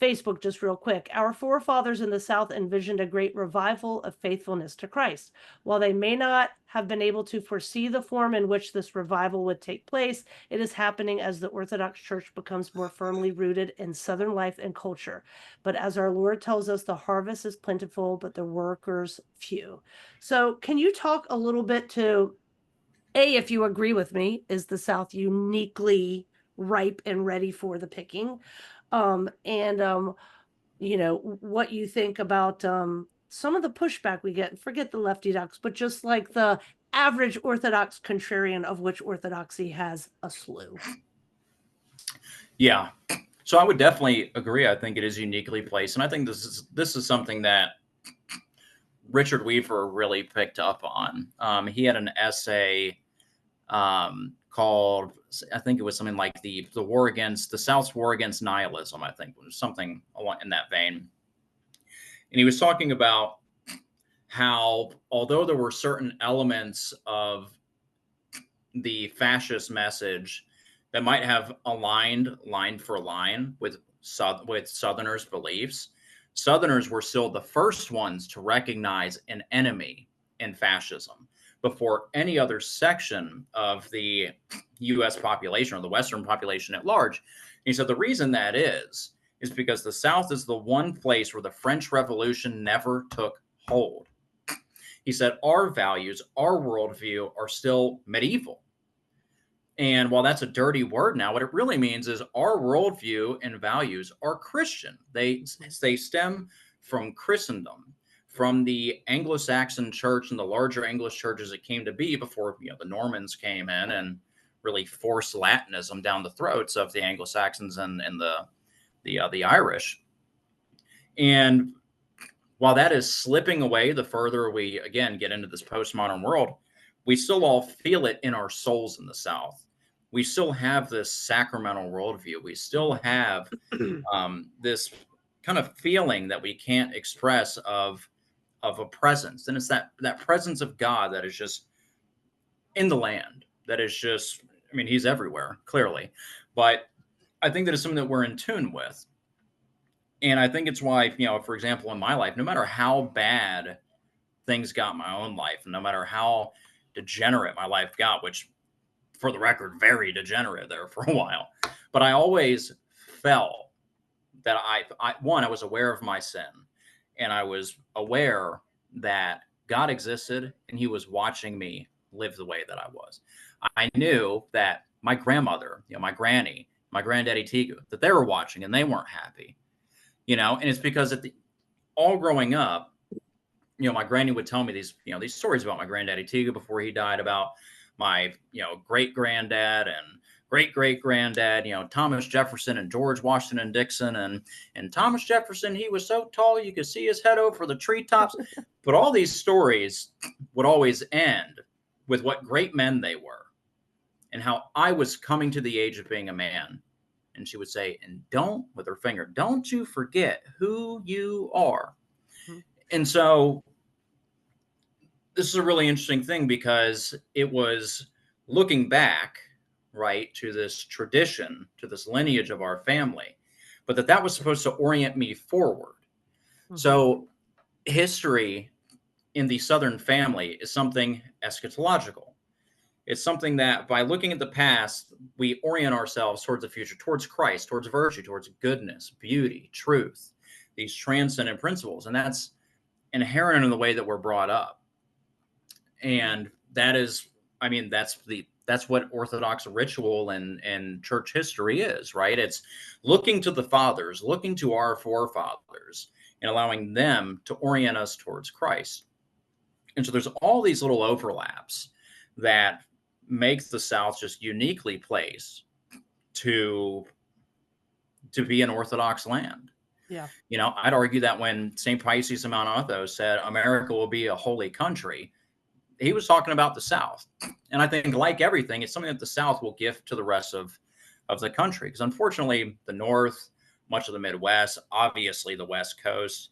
Facebook just real quick. Our forefathers in the South envisioned a great revival of faithfulness to Christ. While they may not have been able to foresee the form in which this revival would take place, it is happening as the Orthodox Church becomes more firmly rooted in Southern life and culture. But as our Lord tells us, the harvest is plentiful, but the workers few. So can you talk a little bit to, if you agree with me, is the South uniquely ripe and ready for the picking? And what you think about some of the pushback we get. Forget the lefty ducks, but just like the average Orthodox contrarian, of which Orthodoxy has a slew. Yeah. So I would definitely agree. I think it is uniquely placed, and I think this is something that Richard Weaver really picked up on. He had an essay called, I think it was something like the war against the South's war against nihilism. I think it was something in that vein, and he was talking about how although there were certain elements of the fascist message that might have aligned line for line with Southerners' beliefs, Southerners were still the first ones to recognize an enemy in fascism before any other section of the U.S. population or the Western population at large. And he said the reason that is because the South is the one place where the French Revolution never took hold. He said our values, our worldview are still medieval. And while that's a dirty word now, what it really means is our worldview and values are Christian. They stem from Christendom, from the Anglo-Saxon church and the larger English churches that came to be before the Normans came in and really forced Latinism down the throats of the Anglo-Saxons and the Irish. And while that is slipping away the further we again get into this postmodern world, we still all feel it in our souls in the South. We still have this sacramental worldview. We still have this kind of feeling that we can't express of a presence, and it's that presence of God that is just in the land. That is just, I mean, He's everywhere, clearly, but I think that is something that we're in tune with, and I think it's why, for example, in my life, no matter how bad things got in my own life, and no matter how degenerate my life got, which, for the record, very degenerate there for a while. But I always felt that I was aware of my sin, and I was aware that God existed and He was watching me live the way that I was. I knew that my grandmother, my granny, my granddaddy Tigu, that they were watching and they weren't happy, and it's because all growing up, my granny would tell me these stories about my granddaddy Tigu before he died, about my, great granddad and great great granddad, Thomas Jefferson and George Washington and Dixon. And Thomas Jefferson, he was so tall you could see his head over the treetops. But all these stories would always end with what great men they were and how I was coming to the age of being a man. And she would say, and don't, with her finger, don't you forget who you are. Mm-hmm. And so this is a really interesting thing, because it was looking back, right, to this tradition, to this lineage of our family, but that was supposed to orient me forward. Mm-hmm. So history in the Southern family is something eschatological. It's something that by looking at the past, we orient ourselves towards the future, towards Christ, towards virtue, towards goodness, beauty, truth, these transcendent principles. And that's inherent in the way that we're brought up. And that is, I mean, that's what Orthodox ritual and church history is, right? It's looking to the fathers, looking to our forefathers, and allowing them to orient us towards Christ. And so there's all these little overlaps that makes the South just uniquely placed to be an Orthodox land. Yeah. I'd argue that when St. Paisius of Mount Athos said America will be a holy country, he was talking about the South. And I think, like everything, it's something that the South will give to the rest of the country. Because unfortunately, the North, much of the Midwest, obviously the West Coast,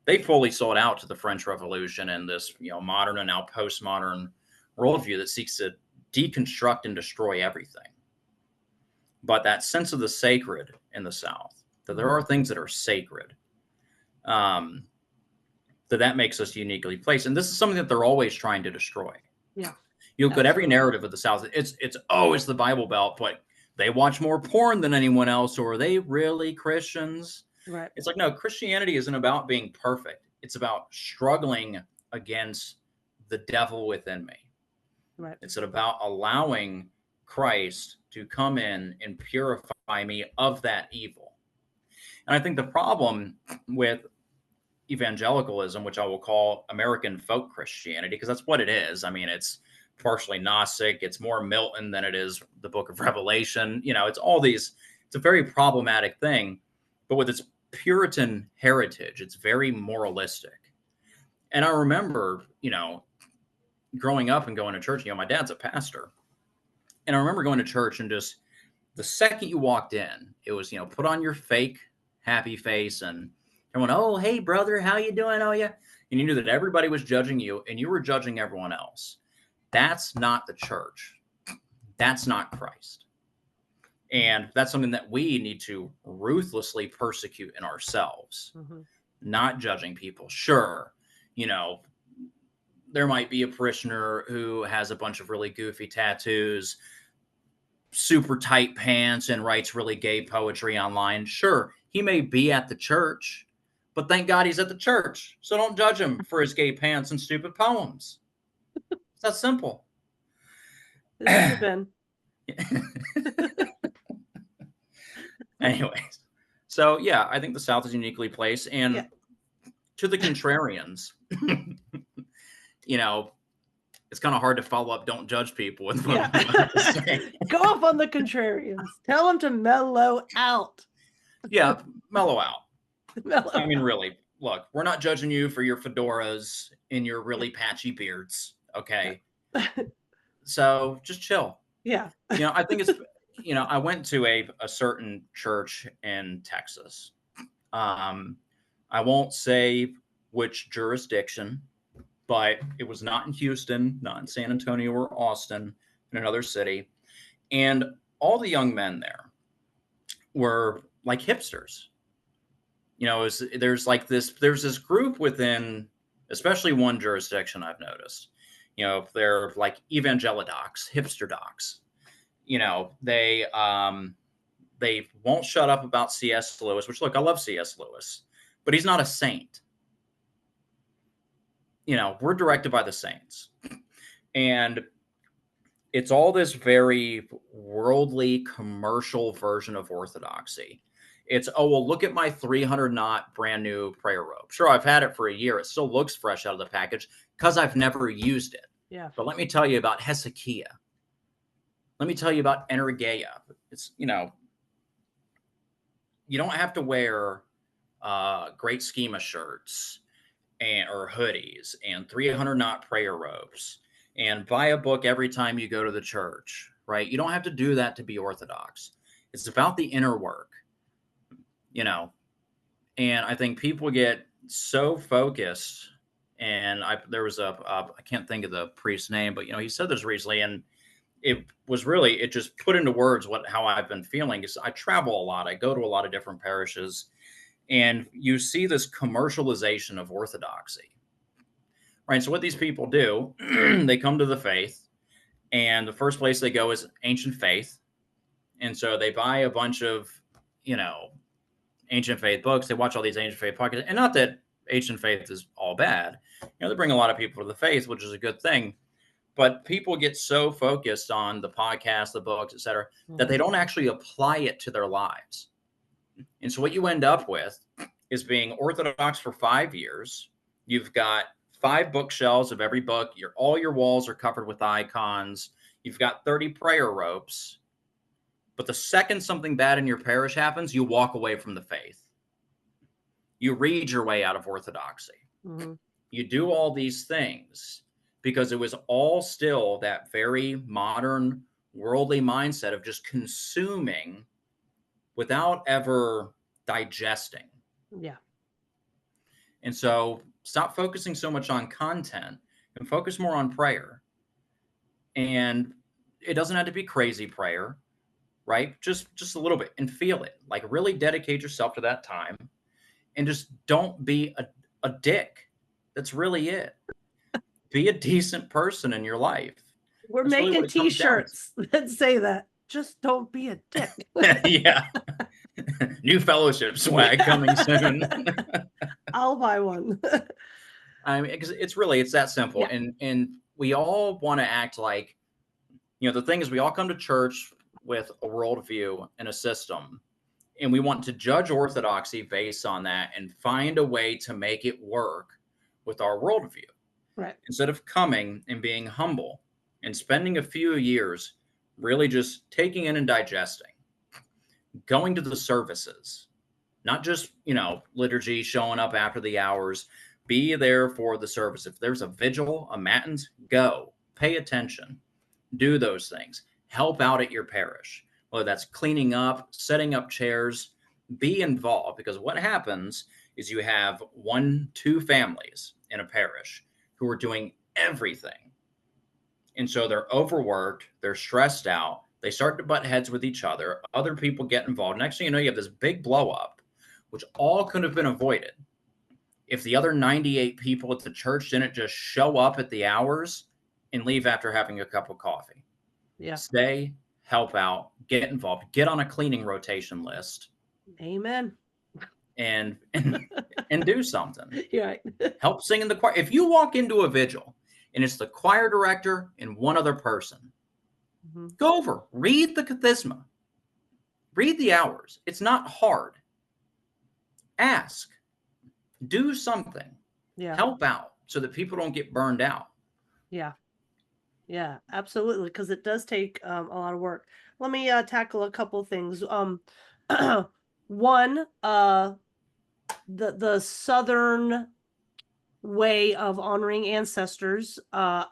they fully sold out to the French Revolution and this, modern and now postmodern worldview that seeks to deconstruct and destroy everything. But that sense of the sacred in the South, that there are things that are sacred. That makes us uniquely placed. And this is something that they're always trying to destroy. Yeah. You look at every narrative of the South, it's the Bible Belt, but they watch more porn than anyone else, or are they really Christians? Right. It's like, no, Christianity isn't about being perfect. It's about struggling against the devil within me. Right. It's about allowing Christ to come in and purify me of that evil. And I think the problem with evangelicalism, which I will call American folk Christianity, because that's what it is. I mean, it's partially Gnostic. It's more Milton than it is the book of Revelation. It's all these, it's a very problematic thing, but with its Puritan heritage, it's very moralistic. And I remember, growing up and going to church, my dad's a pastor. And I remember going to church and just the second you walked in, it was, put on your fake happy face and everyone, oh, hey, brother, how you doing? Oh, yeah. And you knew that everybody was judging you and you were judging everyone else. That's not the church. That's not Christ. And that's something that we need to ruthlessly persecute in ourselves, not judging people. Sure, there might be a parishioner who has a bunch of really goofy tattoos, super tight pants, and writes really gay poetry online. Sure, he may be at the church, but thank God he's at the church. So don't judge him for his gay pants and stupid poems. It's that simple. It should have been. Anyways, so yeah, I think the South is uniquely placed. And to the contrarians, it's kind of hard to follow up. Don't judge people with what I'm saying. Go off on the contrarians. Tell them to mellow out. Yeah, mellow out. I mean, really, look, we're not judging you for your fedoras and your really patchy beards. Okay. So just chill. Yeah. I think it's, I went to a certain church in Texas. I won't say which jurisdiction, but it was not in Houston, not in San Antonio or Austin, in another city. And all the young men there were like hipsters. There's this group within, especially one jurisdiction I've noticed, they're like evangelidocs, hipster docs. They won't shut up about C.S. Lewis, which, look, I love C.S. Lewis, but he's not a saint. We're directed by the saints. And it's all this very worldly, commercial version of orthodoxy. It's, oh, well, look at my 300 knot brand new prayer robe. Sure, I've had it for a year. It still looks fresh out of the package because I've never used it. Yeah. But let me tell you about Hezekiah. Let me tell you about Energeia. It's, you don't have to wear great schema shirts or hoodies and 300 knot prayer robes and buy a book every time you go to the church, right? You don't have to do that to be Orthodox. It's about the inner work, and I think people get so focused. And there was I can't think of the priest's name, but he said this recently, and it just put into words how I've been feeling. Is I travel a lot. I go to a lot of different parishes, and you see this commercialization of orthodoxy, right? So what these people do, they come to the faith, and the first place they go is ancient faith. And so they buy a bunch of, ancient faith books. They watch all these ancient faith podcasts, and not that ancient faith is all bad. They bring a lot of people to the faith, which is a good thing. But people get so focused on the podcast, the books, et cetera, that they don't actually apply it to their lives. And so what you end up with is being Orthodox for 5 years. You've got 5 bookshelves of every book. All your walls are covered with icons. You've got 30 prayer ropes. But the second something bad in your parish happens, you walk away from the faith. You read your way out of orthodoxy. Mm-hmm. You do all these things because it was all still that very modern, worldly mindset of just consuming without ever digesting. Yeah. And so stop focusing so much on content and focus more on prayer. And it doesn't have to be crazy prayer, right? Just a little bit and feel it. Like really dedicate yourself to that time and just don't be a dick. That's really it. Be a decent person in your life. We're That's really what making it comes down t-shirts that say that. Just don't be a dick. to. Yeah. New fellowship swag coming soon. I'll buy one. I mean, it's really it's that simple. Yeah, And we all want to act like, the thing is we all come to church with a worldview and a system. And we want to judge orthodoxy based on that and find a way to make it work with our worldview. right. Instead of coming and being humble and spending a few years really just taking in and digesting, going to the services, not just, liturgy, showing up after the hours, be there for the service. If there's a vigil, a matins, go, pay attention, do those things, help out at your parish, whether that's cleaning up, setting up chairs, be involved. Because what happens is you have 1, 2 families in a parish who are doing everything. And so they're overworked, they're stressed out, they start to butt heads with each other, other people get involved. Next thing you know, you have this big blow up, which all could have been avoided if the other 98 people at the church didn't just show up at the hours and leave after having a cup of coffee. Yeah. Stay, help out, get involved, get on a cleaning rotation list, Amen. and and do something. Yeah. Help sing in the choir. If you walk into a vigil and it's the choir director and one other person, Mhm. go over, read the kathisma, read the hours. It's not hard. Ask, do something, Yeah. help out so that people don't get burned out. Yeah. Yeah, absolutely, because it does take a lot of work. Let me tackle a couple things. One, the Southern way of honoring ancestors, I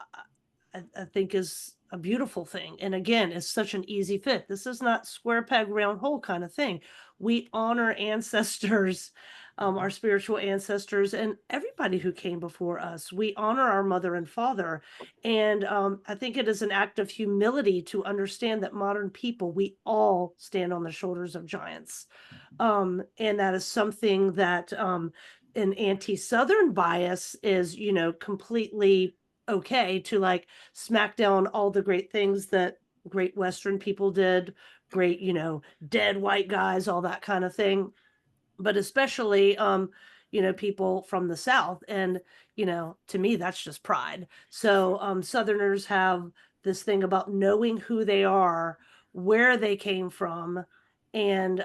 think is a beautiful thing. And again, it's such an easy fit. This is not square peg, round hole kind of thing. We honor ancestors, our spiritual ancestors, and everybody who came before us. We honor our mother and father. And I think it is an act of humility to understand that modern people, we all stand on the shoulders of giants. And that is something that an anti-Southern bias is, completely okay to like smack down all the great things that great Western people did, great, dead white guys, all that kind of thing. But especially, people from the South. And, to me, that's just pride. So Southerners have this thing about knowing who they are, where they came from. And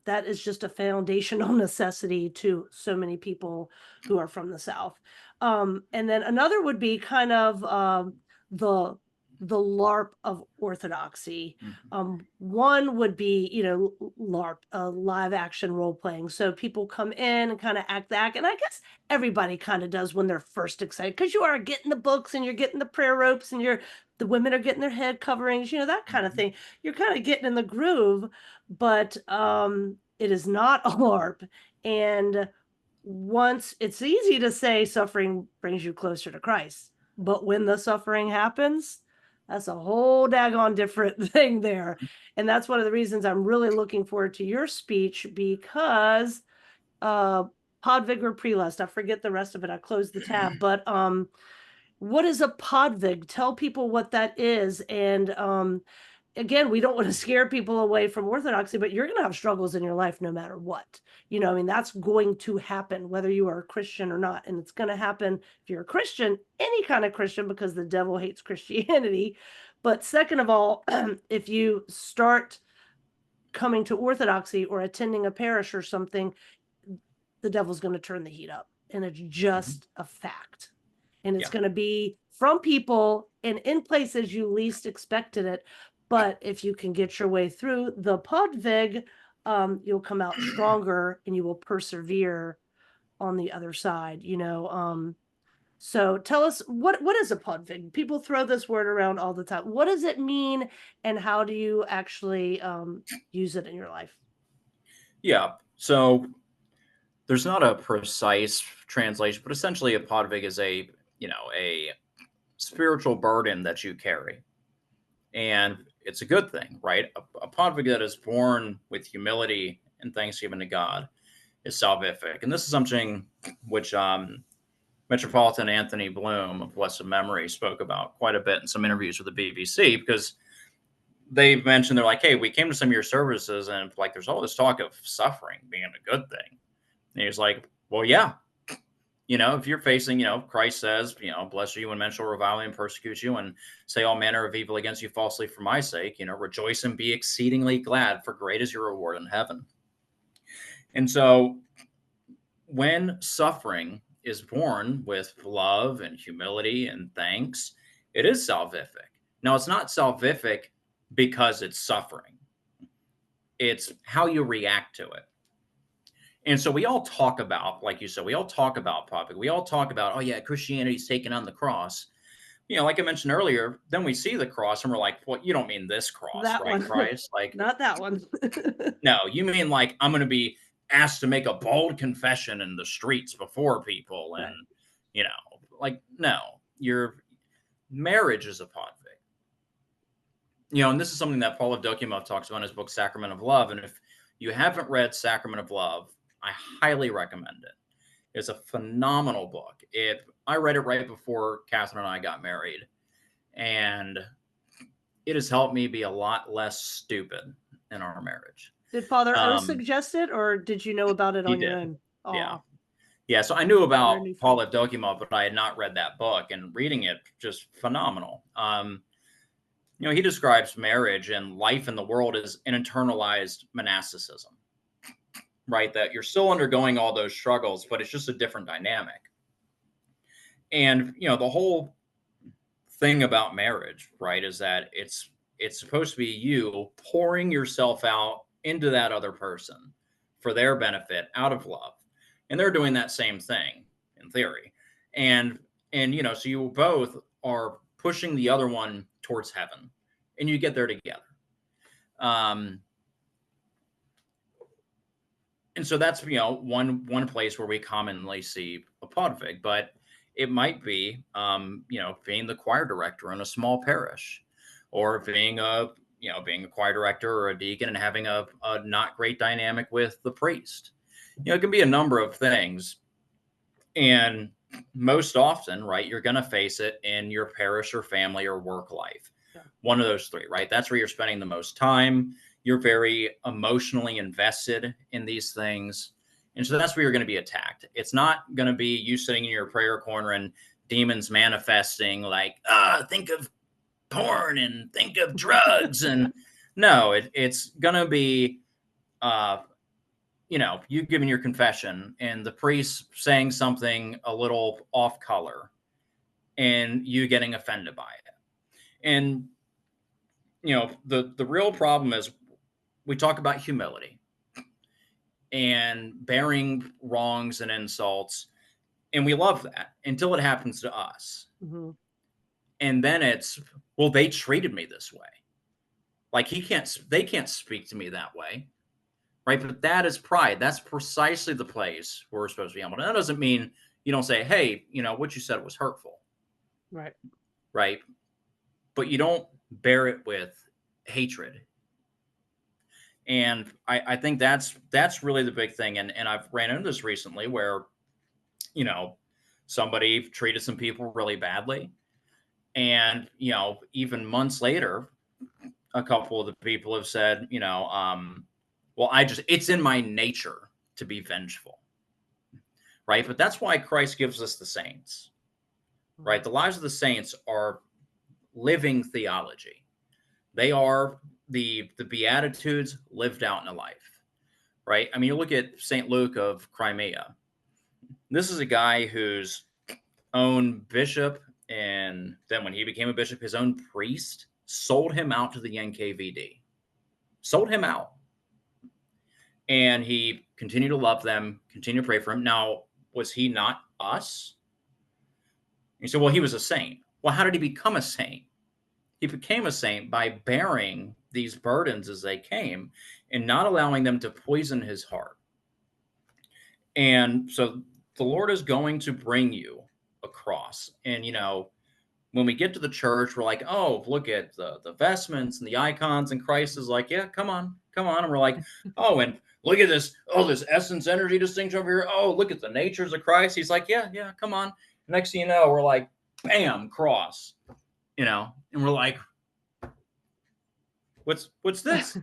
that is just a foundational necessity to so many people who are from the South. And then another would be kind of the LARP of orthodoxy. One would be, LARP, live action role playing. So people come in and kind of act the act. And I guess everybody kind of does when they're first excited because you are getting the books and you're getting the prayer ropes and the women are getting their head coverings, that kind of thing. You're kind of getting in the groove, but it is not a LARP. And once it's easy to say suffering brings you closer to Christ, but when the suffering happens, that's a whole daggone different thing there. And that's one of the reasons I'm really looking forward to your speech because Podvig or Prelest, I forget the rest of it. I closed the tab, but what is a Podvig? Tell people what that is. And again, we don't want to scare people away from orthodoxy, but you're going to have struggles in your life no matter what. That's going to happen whether you are a Christian or not. And it's going to happen if you're a Christian, any kind of Christian, because the devil hates Christianity. But second of all, if you start coming to orthodoxy or attending a parish or something, the devil's going to turn the heat up. And it's just a fact. And it's Yeah. going to be from people and in places you least expected it. But if you can get your way through the Podvig, you'll come out stronger and you will persevere on the other side, So tell us what is a Podvig? People throw this word around all the time. What does it mean and how do you actually use it in your life? Yeah. So there's not a precise translation, but essentially a podvig is a spiritual burden that you carry. And it's a good thing, right? A podvig that is born with humility and thanksgiving to God is salvific. And this is something which Metropolitan Anthony Bloom of blessed memory spoke about quite a bit in some interviews with the BBC, because they mentioned, they're like, hey, we came to some of your services and like there's all this talk of suffering being a good thing. And he's like, well, yeah. If you're facing, Christ says, bless you when men shall revile you and persecute you and say all manner of evil against you falsely for my sake, rejoice and be exceedingly glad, for great is your reward in heaven. And so when suffering is born with love and humility and thanks, it is salvific. Now, it's not salvific because it's suffering. It's how you react to it. And so we all talk about, like you said, we all talk about podvig. We all talk about, oh yeah, Christianity's taken on the cross. Like I mentioned earlier, then we see the cross and we're like, well, you don't mean this cross, That right, one. Christ? Like, Not that one. no, you mean like I'm going to be asked to make a bold confession in the streets before people, and Right. like, no, your marriage is a podvig. And this is something that Paul Avdokimov talks about in his book Sacrament of Love. And if you haven't read Sacrament of Love, I highly recommend it. It's a phenomenal book. I read it right before Catherine and I got married, and it has helped me be a lot less stupid in our marriage. Did Father O suggest it, or did you know about it on your own? Yeah. Yeah, so I knew about Paul friend. Avdokimov, but I had not read that book, and reading it, just phenomenal. He describes marriage and life in the world as an internalized monasticism, right? That you're still undergoing all those struggles, but it's just a different dynamic. And, the whole thing about marriage, right, is that it's supposed to be you pouring yourself out into that other person for their benefit out of love. And they're doing that same thing in theory. And so you both are pushing the other one towards heaven, and you get there together. And so that's, one place where we commonly see a podvig, but it might be, being the choir director in a small parish, or being a choir director or a deacon and having a not great dynamic with the priest. It can be a number of things. And most often, right, you're going to face it in your parish or family or work life. Yeah. One of those three, right? That's where you're spending the most time. You're very emotionally invested in these things. And so that's where you're going to be attacked. It's not going to be you sitting in your prayer corner and demons manifesting like, think of porn and think of drugs. And no, it's going to be, you giving your confession and the priest saying something a little off color and you getting offended by it. And, the real problem is we talk about humility and bearing wrongs and insults. And we love that until it happens to us. Mm-hmm. And then it's, well, they treated me this way. Like they can't speak to me that way. Right. But that is pride. That's precisely the place where we're supposed to be humble. And that doesn't mean you don't say, hey, what you said was hurtful. Right. Right. But you don't bear it with hatred. And I think that's really the big thing. And I've ran into this recently where, somebody treated some people really badly. And, even months later, a couple of the people have said, well, it's in my nature to be vengeful. Right. But that's why Christ gives us the saints. Right. The lives of the saints are living theology. They are the Beatitudes lived out in a life. Right. I mean, you look at St. Luke of Crimea. This is a guy whose own bishop, and then when he became a bishop, his own priest sold him out to the NKVD. Sold him out. And he continued to love them, continued to pray for him. Now, was he not us? You said, well, he was a saint. Well, how did he become a saint? He became a saint by bearing these burdens as they came and not allowing them to poison his heart. And so the Lord is going to bring you a cross. And, when we get to the church, we're like, oh, look at the vestments and the icons, and Christ is like, yeah, come on, come on. And we're like, oh, and look at this, oh, this essence energy distinction over here. Oh, look at the natures of Christ. He's like, yeah, yeah, come on. Next thing you know, we're like, bam, cross, and we're like, what's this?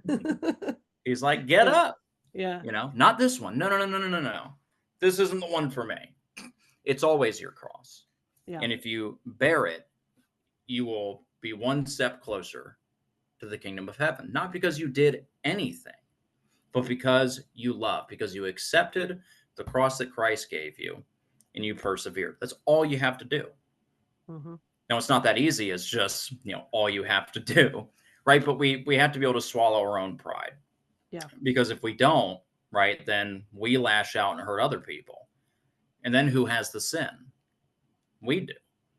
He's like, get Yeah. up, Yeah. not this one. No, no, no, no, no, no, no. This isn't the one for me. It's always your cross. Yeah. And if you bear it, you will be one step closer to the kingdom of heaven. Not because you did anything, but because you love, because you accepted the cross that Christ gave you and you persevered. That's all you have to do. Mhm. Now, it's not that easy. It's just, all you have to do, right? But we have to be able to swallow our own pride. Yeah. Because if we don't, right, then we lash out and hurt other people. And then who has the sin? We do.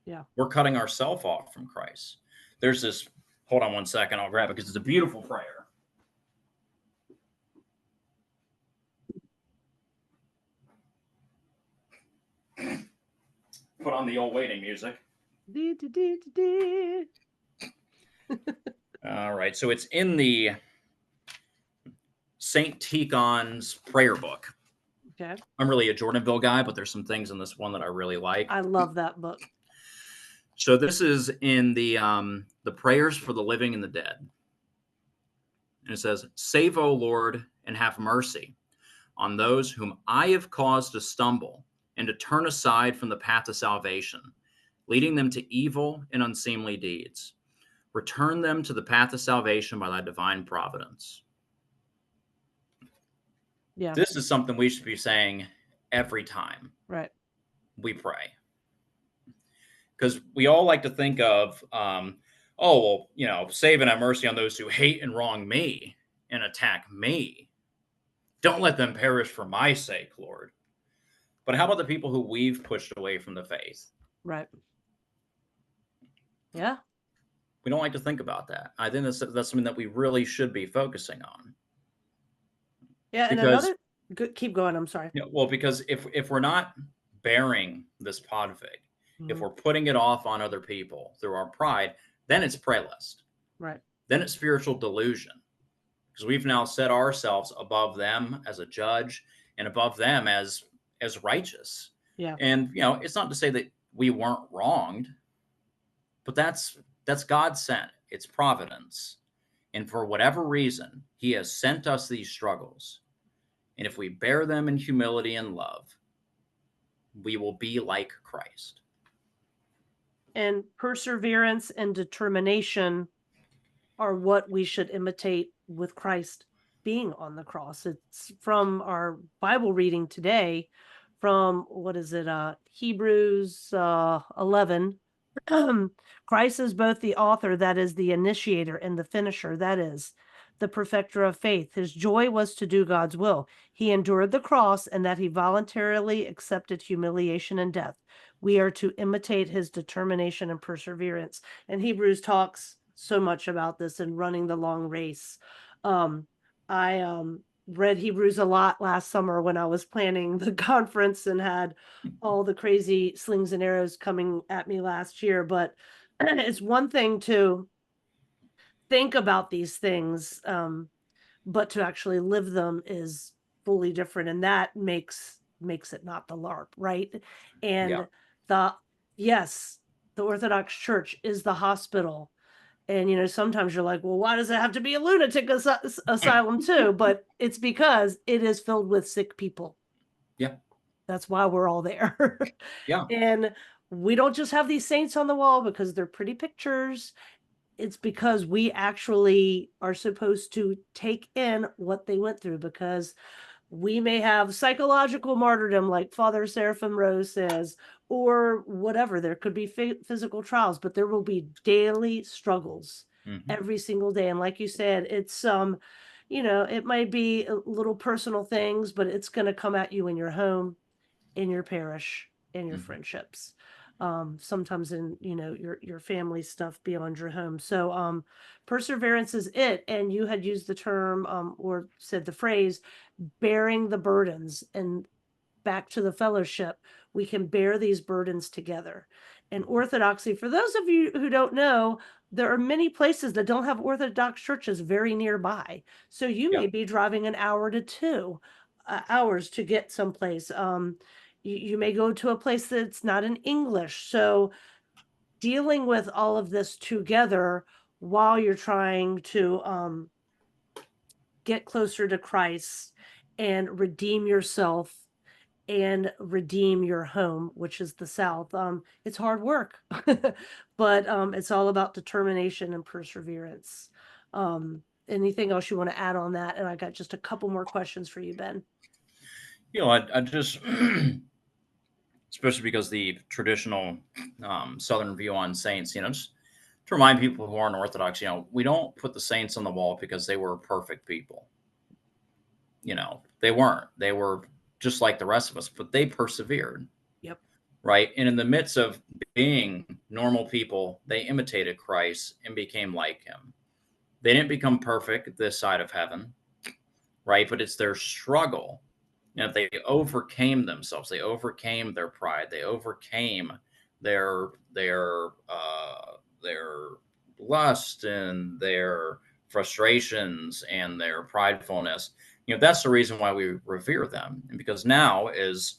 Yeah. We're cutting ourselves off from Christ. There's this, hold on one second, I'll grab it because it's a beautiful prayer. Put on the old waiting music. All right, so it's in the St. Tikhon's prayer book. Okay. I'm really a Jordanville guy, but there's some things in this one that I really like. I love that book. So this is in the prayers for the living and the dead. And it says, "Save, O Lord, and have mercy on those whom I have caused to stumble and to turn aside from the path of salvation, leading them to evil and unseemly deeds. Return them to the path of salvation by thy divine providence." Yeah. This is something we should be saying every time Right. we pray. Because we all like to think of, save and have mercy on those who hate and wrong me and attack me. Don't let them perish for my sake, Lord. But how about the people who we've pushed away from the faith? Right. Yeah. We don't like to think about that. I think that's something that we really should be focusing on. Yeah. And Because, keep going. I'm sorry. because if we're not bearing this podfig, if we're putting it off on other people through our pride, then it's praylist. Right. Then it's spiritual delusion. Because we've now set ourselves above them as a judge and above them as righteous. Yeah. And it's not to say that we weren't wronged, but that's God sent. It's providence. And for whatever reason, he has sent us these struggles. And if we bear them in humility and love, we will be like Christ. And perseverance and determination are what we should imitate with Christ being on the cross. It's from our Bible reading today, from Hebrews 11. Christ is both the author, that is the initiator, and the finisher, that is the perfecter of faith. His joy was to do God's will. He endured the cross, and that he voluntarily accepted humiliation and death. We are to imitate his determination and perseverance. And Hebrews talks so much about this in running the long race. I read Hebrews a lot last summer when I was planning the conference and had all the crazy slings and arrows coming at me last year. But it's one thing to think about these things, but to actually live them is fully different, and that makes it not the LARP, right? And the Orthodox Church is the hospital. And sometimes you're like, well, why does it have to be a lunatic asylum too? But it's because it is filled with sick people. Yeah. That's why we're all there. Yeah. And we don't just have these saints on the wall because they're pretty pictures. It's because we actually are supposed to take in what they went through, because we may have psychological martyrdom, like Father Seraphim Rose says, or whatever. There could be physical trials, but there will be daily struggles every single day. And like you said, it's, it might be little personal things, but it's going to come at you in your home, in your parish, in your friendships. Sometimes in, your family stuff beyond your home. So, perseverance is it. And you had used the term, or said the phrase, bearing the burdens. And back to the fellowship, we can bear these burdens together. And Orthodoxy, for those of you who don't know, there are many places that don't have Orthodox churches very nearby. So you Yeah. may be driving an hour to 2 hours to get someplace. You may go to a place that's not in English. So dealing with all of this together while you're trying to get closer to Christ and redeem yourself and redeem your home, which is the South. It's hard work, but it's all about determination and perseverance. Anything else you want to add on that? And I got just a couple more questions for you, Ben. I just, especially because the traditional Southern view on saints, just to remind people who aren't Orthodox, we don't put the saints on the wall because they were perfect people. They weren't. They were just like the rest of us, but they persevered. Yep. Right. And in the midst of being normal people, they imitated Christ and became like him. They didn't become perfect this side of heaven, right? But it's their struggle. They overcame themselves. They overcame their pride. They overcame their their their lust and their frustrations and their pridefulness. That's the reason why we revere them. And because now is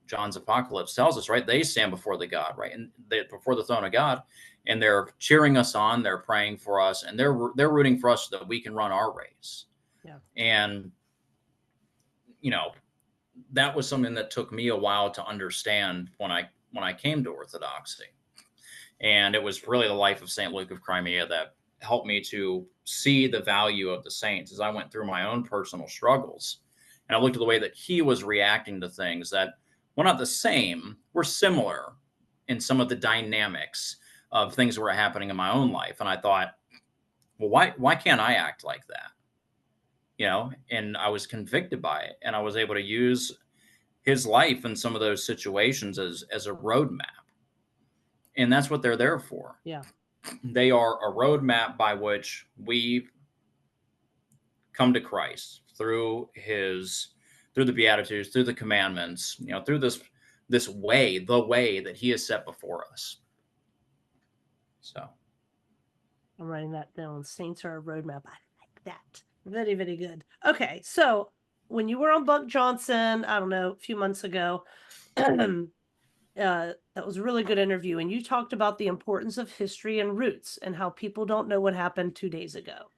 John's apocalypse tells us, right? They stand before the God, right, and before the throne of God, and they're cheering us on. They're praying for us, and they're rooting for us so that we can run our race. Yeah. And that was something that took me a while to understand when I came to Orthodoxy. And it was really the life of St. Luke of Crimea that helped me to see the value of the saints as I went through my own personal struggles. And I looked at the way that he was reacting to things that were not the same, were similar in some of the dynamics of things that were happening in my own life. And I thought, well, why can't I act like that? And I was convicted by it. And I was able to use his life in some of those situations as a roadmap. And that's what they're there for. Yeah. They are a roadmap by which we come to Christ through the Beatitudes, through the commandments, through this way, the way that he has set before us. So I'm writing that down. Saints are a roadmap. I like that. Very, very good. Okay. So when you were on Buck Johnson, I don't know, a few months ago, that was a really good interview. And you talked about the importance of history and roots and how people don't know what happened 2 days ago.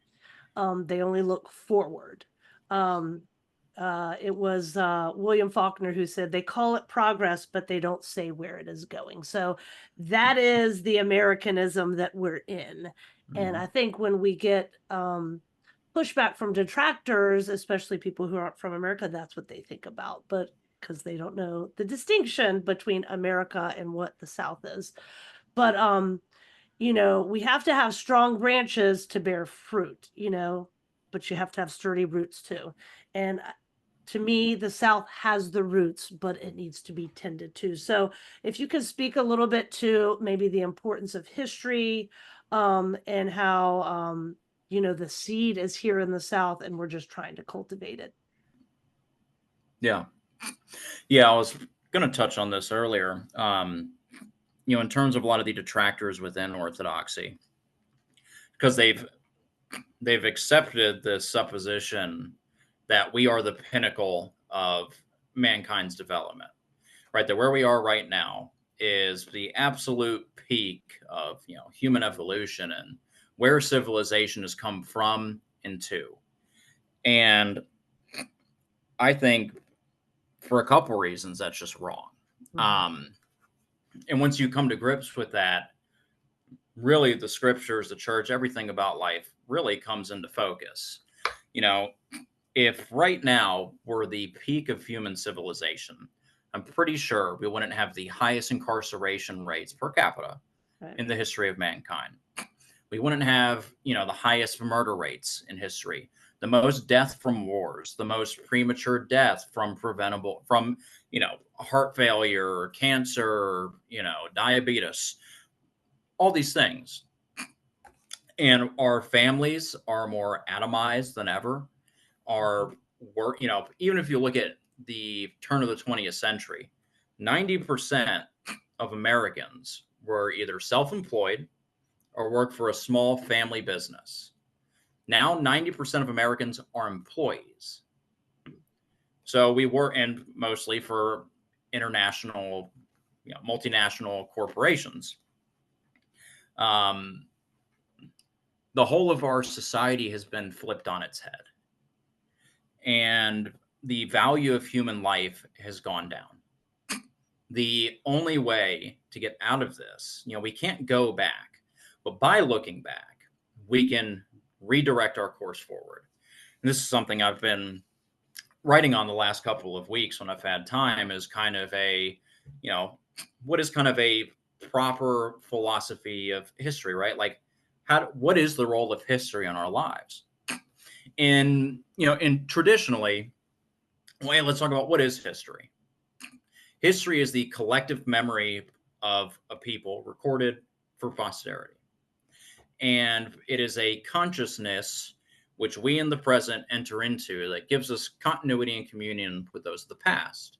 They only look forward. It was William Faulkner who said they call it progress, but they don't say where it is going. So that is the Americanism that we're in. And I think when we get pushback from detractors, especially people who aren't from America, that's what they think about. But because they don't know the distinction between America and what the South is. But we have to have strong branches to bear fruit, but you have to have sturdy roots too. And to me, the South has the roots, but it needs to be tended to. So if you could speak a little bit to maybe the importance of history, and how, the seed is here in the South and we're just trying to cultivate it. Yeah. Yeah, I was going to touch on this earlier. In terms of a lot of the detractors within Orthodoxy, because they've accepted the supposition that we are the pinnacle of mankind's development, right? That where we are right now is the absolute peak of human evolution and where civilization has come from and to. And I think for a couple reasons that's just wrong. Mhm. And once you come to grips with that, really the scriptures, the church, everything about life really comes into focus. If right now we're the peak of human civilization, I'm pretty sure we wouldn't have the highest incarceration rates per capita Right. in the history of mankind. We wouldn't have, the highest murder rates in history, the most death from wars, the most premature death from heart failure, cancer, diabetes, all these things. And our families are more atomized than ever. Our work, even if you look at the turn of the 20th century, 90% of Americans were either self-employed or worked for a small family business. Now, 90% of Americans are employees. So we were, and mostly for international, multinational corporations. Um, the whole of our society has been flipped on its head, and the value of human life has gone down. The only way to get out of this, we can't go back, but by looking back, we can redirect our course forward. And this is something I've been writing on the last couple of weeks when I've had time, is kind of a, what is kind of a proper philosophy of history, right? Like, what is the role of history in our lives? And traditionally, well, let's talk about what is history. History is the collective memory of a people recorded for posterity. And it is a consciousness which we in the present enter into that gives us continuity and communion with those of the past.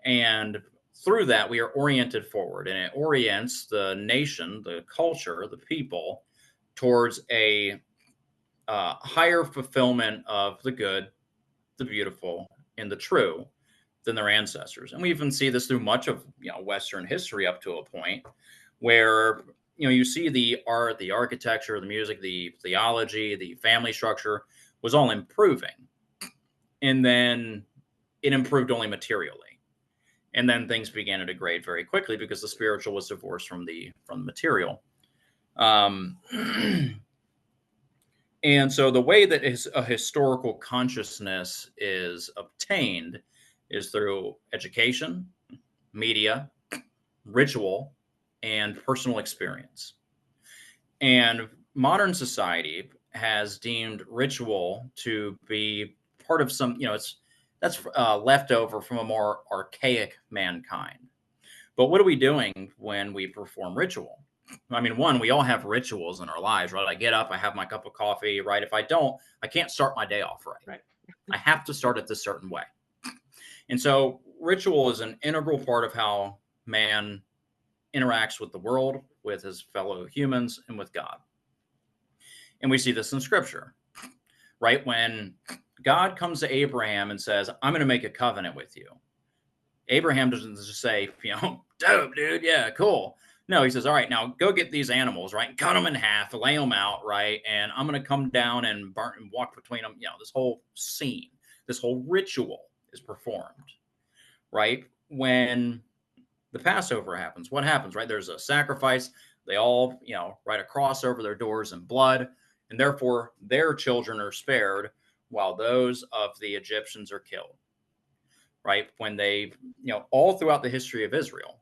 And through that, we are oriented forward, and it orients the nation, the culture, the people towards a higher fulfillment of the good, the beautiful, and the true than their ancestors. And we even see this through much of Western history up to a point where you see the art, the architecture, the music, the theology, the family structure was all improving, and then it improved only materially, and then things began to degrade very quickly because the spiritual was divorced from the material. Um, and so the way that a historical consciousness is obtained is through education, media, ritual, and personal experience. And modern society has deemed ritual to be part of some, that's left over from a more archaic mankind. But what are we doing when we perform ritual? I mean, one, we all have rituals in our lives, right? I get up, I have my cup of coffee, right? If I don't, I can't start my day off right. Right. I have to start it this certain way. And so ritual is an integral part of how man interacts with the world, with his fellow humans, and with God. And we see this in scripture, right? When God comes to Abraham and says, I'm going to make a covenant with you, Abraham doesn't just say, dope, dude. Yeah, cool. No, he says, all right, now go get these animals, right? Cut them in half, lay them out, right? And I'm going to come down and burn and walk between them. This whole scene, this whole ritual is performed, right? When the Passover happens, what happens, right? There's a sacrifice. They all, write a cross over their doors in blood, and therefore their children are spared while those of the Egyptians are killed, right? When they, all throughout the history of Israel,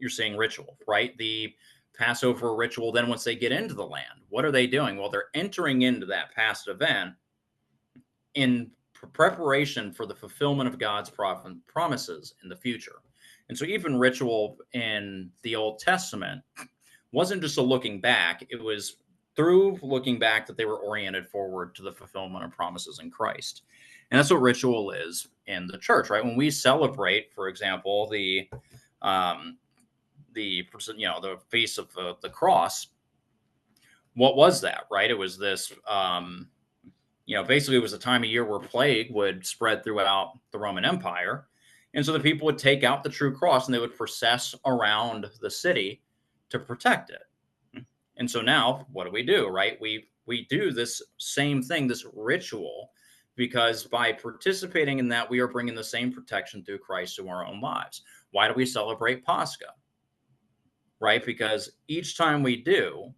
you're seeing ritual, right? The Passover ritual, then once they get into the land, what are they doing? Well, they're entering into that past event in preparation for the fulfillment of God's promises in the future. And so even ritual in the Old Testament wasn't just a looking back, it was through looking back that they were oriented forward to the fulfillment of promises in Christ. And that's what ritual is in the church, right? When we celebrate, for example, the feast of the cross, what was that, right? It was this, basically it was a time of year where plague would spread throughout the Roman Empire. And so the people would take out the true cross and they would process around the city to protect it. And so now what do, right? We do this same thing, this ritual, because by participating in that, we are bringing the same protection through Christ to our own lives. Why do we celebrate Pascha? Right? Because each time we do,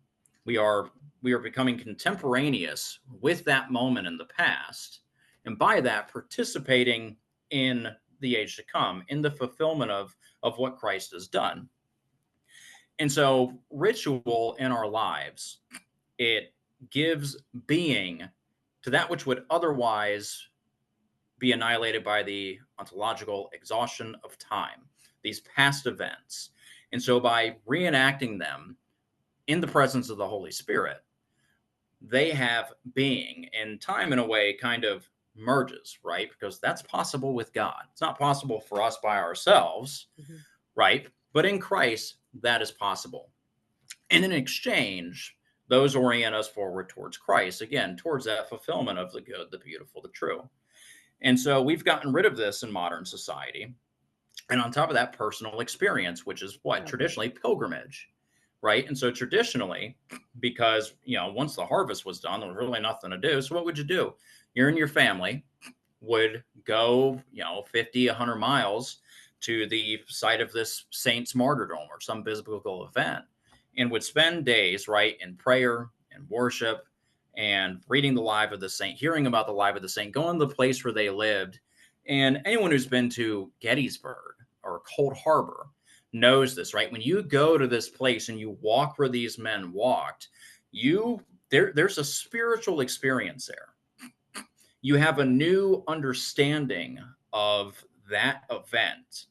we are becoming contemporaneous with that moment in the past, and by that participating in the age to come, in the fulfillment of what Christ has done. And so ritual in our lives, it gives being to that which would otherwise be annihilated by the ontological exhaustion of time, these past events. And so by reenacting them in the presence of the Holy Spirit, they have being, and time in a way kind of merges, right? Because that's possible with God. It's not possible for us by ourselves, right? But in Christ, that is possible. And in exchange, those orient us forward towards Christ, again, towards that fulfillment of the good, the beautiful, the true. And so we've gotten rid of this in modern society. And on top of that, personal experience, which is what Yep. traditionally pilgrimage, right? And so traditionally, because once the harvest was done, there was really nothing to do. So what would you do? You and your family would go, 50, 100 miles to the site of this saint's martyrdom or some biblical event, and would spend days, right, in prayer and worship and reading the life of the saint, hearing about the life of the saint, going to the place where they lived. And anyone who's been to Gettysburg or Cold Harbor knows this, right? When you go to this place and you walk where these men walked, there's a spiritual experience there. You have a new understanding of that event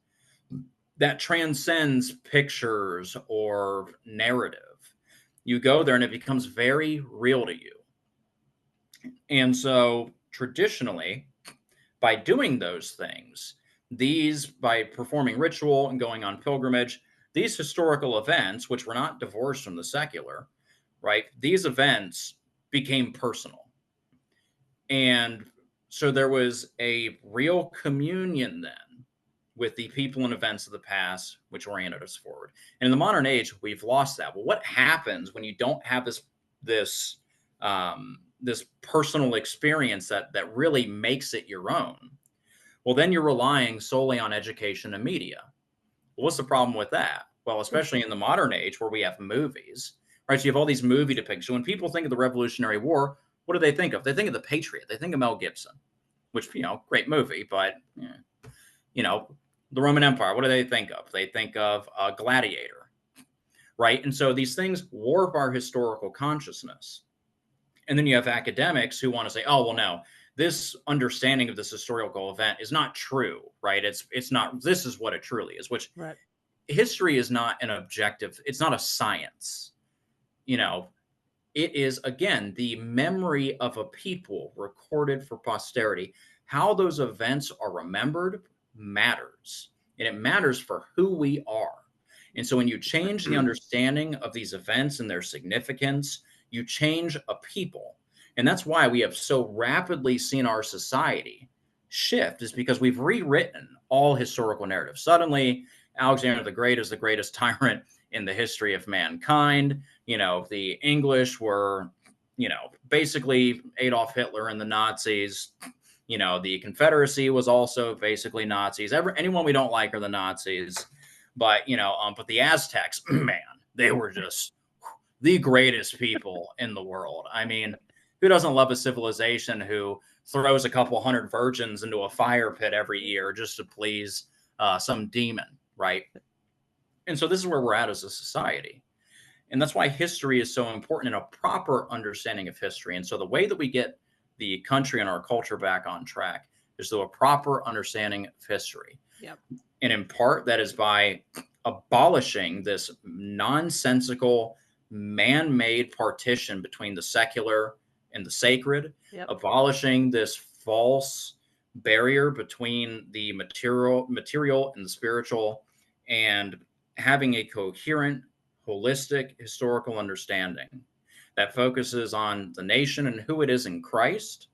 that transcends pictures or narrative. You go there and it becomes very real to you. And so traditionally, by doing those things, by performing ritual and going on pilgrimage, these historical events, which were not divorced from the secular, right? These events became personal. And so there was a real communion then with the people and events of the past, which oriented us forward. And in the modern age, we've lost that. Well, what happens when you don't have this this personal experience that really makes it your own? Well, then you're relying solely on education and media. Well, what's the problem with that? Well, especially in the modern age where we have movies, right? So you have all these movie depictions. When people think of the Revolutionary War, what do they think of? They think of The Patriot. They think of Mel Gibson, which, great movie, but, the Roman Empire, what do they think of? They think of Gladiator, right? And so these things warp our historical consciousness. And then you have academics who want to say, oh, well, no, this understanding of this historical event is not true, right? It's not, this is what it truly is, which Right. history is not an objective. It's not a science. It is, again, the memory of a people recorded for posterity. How those events are remembered matters, and it matters for who we are. And so when you change the understanding of these events and their significance, you change a people. And that's why we have so rapidly seen our society shift, is because we've rewritten all historical narratives. Suddenly, Alexander the Great is the greatest tyrant in the history of mankind. The English were, basically Adolf Hitler and the Nazis. The Confederacy was also basically Nazis. Anyone we don't like are the Nazis. But, but the Aztecs, man, they were just the greatest people in the world. I mean, who doesn't love a civilization who throws a couple hundred virgins into a fire pit every year just to please some demon, right? And so this is where we're at as a society. And that's why history is so important, and a proper understanding of history. And so the way that we get the country and our culture back on track is through a proper understanding of history. Yep. And in part, that is by abolishing this nonsensical, man-made partition between the secular and the sacred, Yep. abolishing this false barrier between the material and the spiritual, and having a coherent, holistic historical understanding that focuses on the nation and who it is in Christ,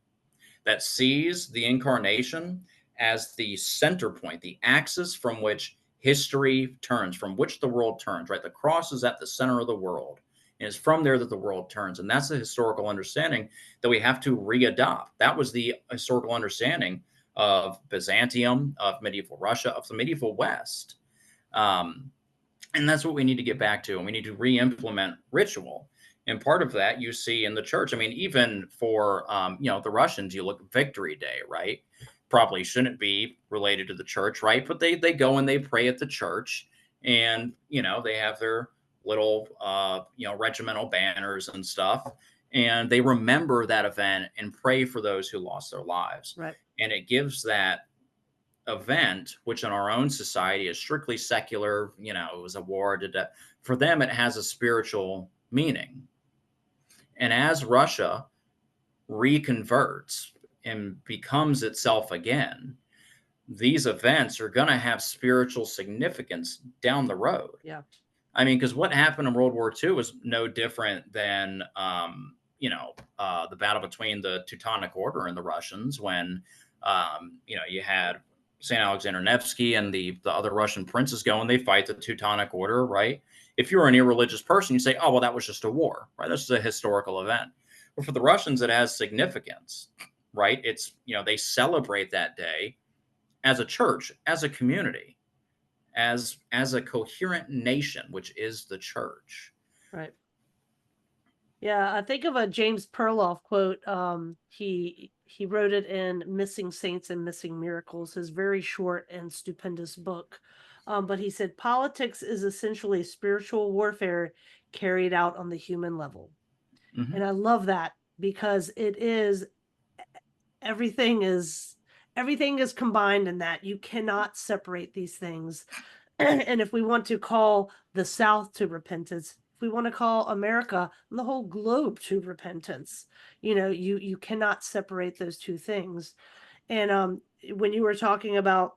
that sees the incarnation as the center point, the axis from which history turns, from which the world turns, right? The cross is at the center of the world, and it's from there that the world turns. And that's the historical understanding that we have to readopt. That was the historical understanding of Byzantium, of medieval Russia, of the medieval West. And that's what we need to get back to. And we need to re-implement ritual. And part of that you see in the church. I mean, even for, the Russians, you look at Victory Day, right? Probably shouldn't be related to the church, right? But they go and they pray at the church, and, they have their little, regimental banners and stuff. And they remember that event and pray for those who lost their lives. Right. And it gives that event, which in our own society is strictly secular, it was a war, for them, it has a spiritual meaning. And as Russia reconverts and becomes itself again, these events are going to have spiritual significance down the road. Yeah. I mean, because what happened in World War II was no different than, the battle between the Teutonic Order and the Russians when, you had St. Alexander Nevsky and the other Russian princes go and they fight the Teutonic Order, right? If you're an irreligious person, you say, oh, well, that was just a war, right? That's just a historical event. But for the Russians, it has significance, right? It's, they celebrate that day as a church, as a community, as a coherent nation, which is the church. Right. Yeah, I think of a James Perloff quote. He wrote it in Missing Saints and Missing Miracles, his very short and stupendous book. But he said politics is essentially spiritual warfare carried out on the human level. Mm-hmm. And I love that because it is everything is everything is combined in that. You cannot separate these things. And if we want to call the South to repentance, if we want to call America and the whole globe to repentance, you cannot separate those two things. And when you were talking about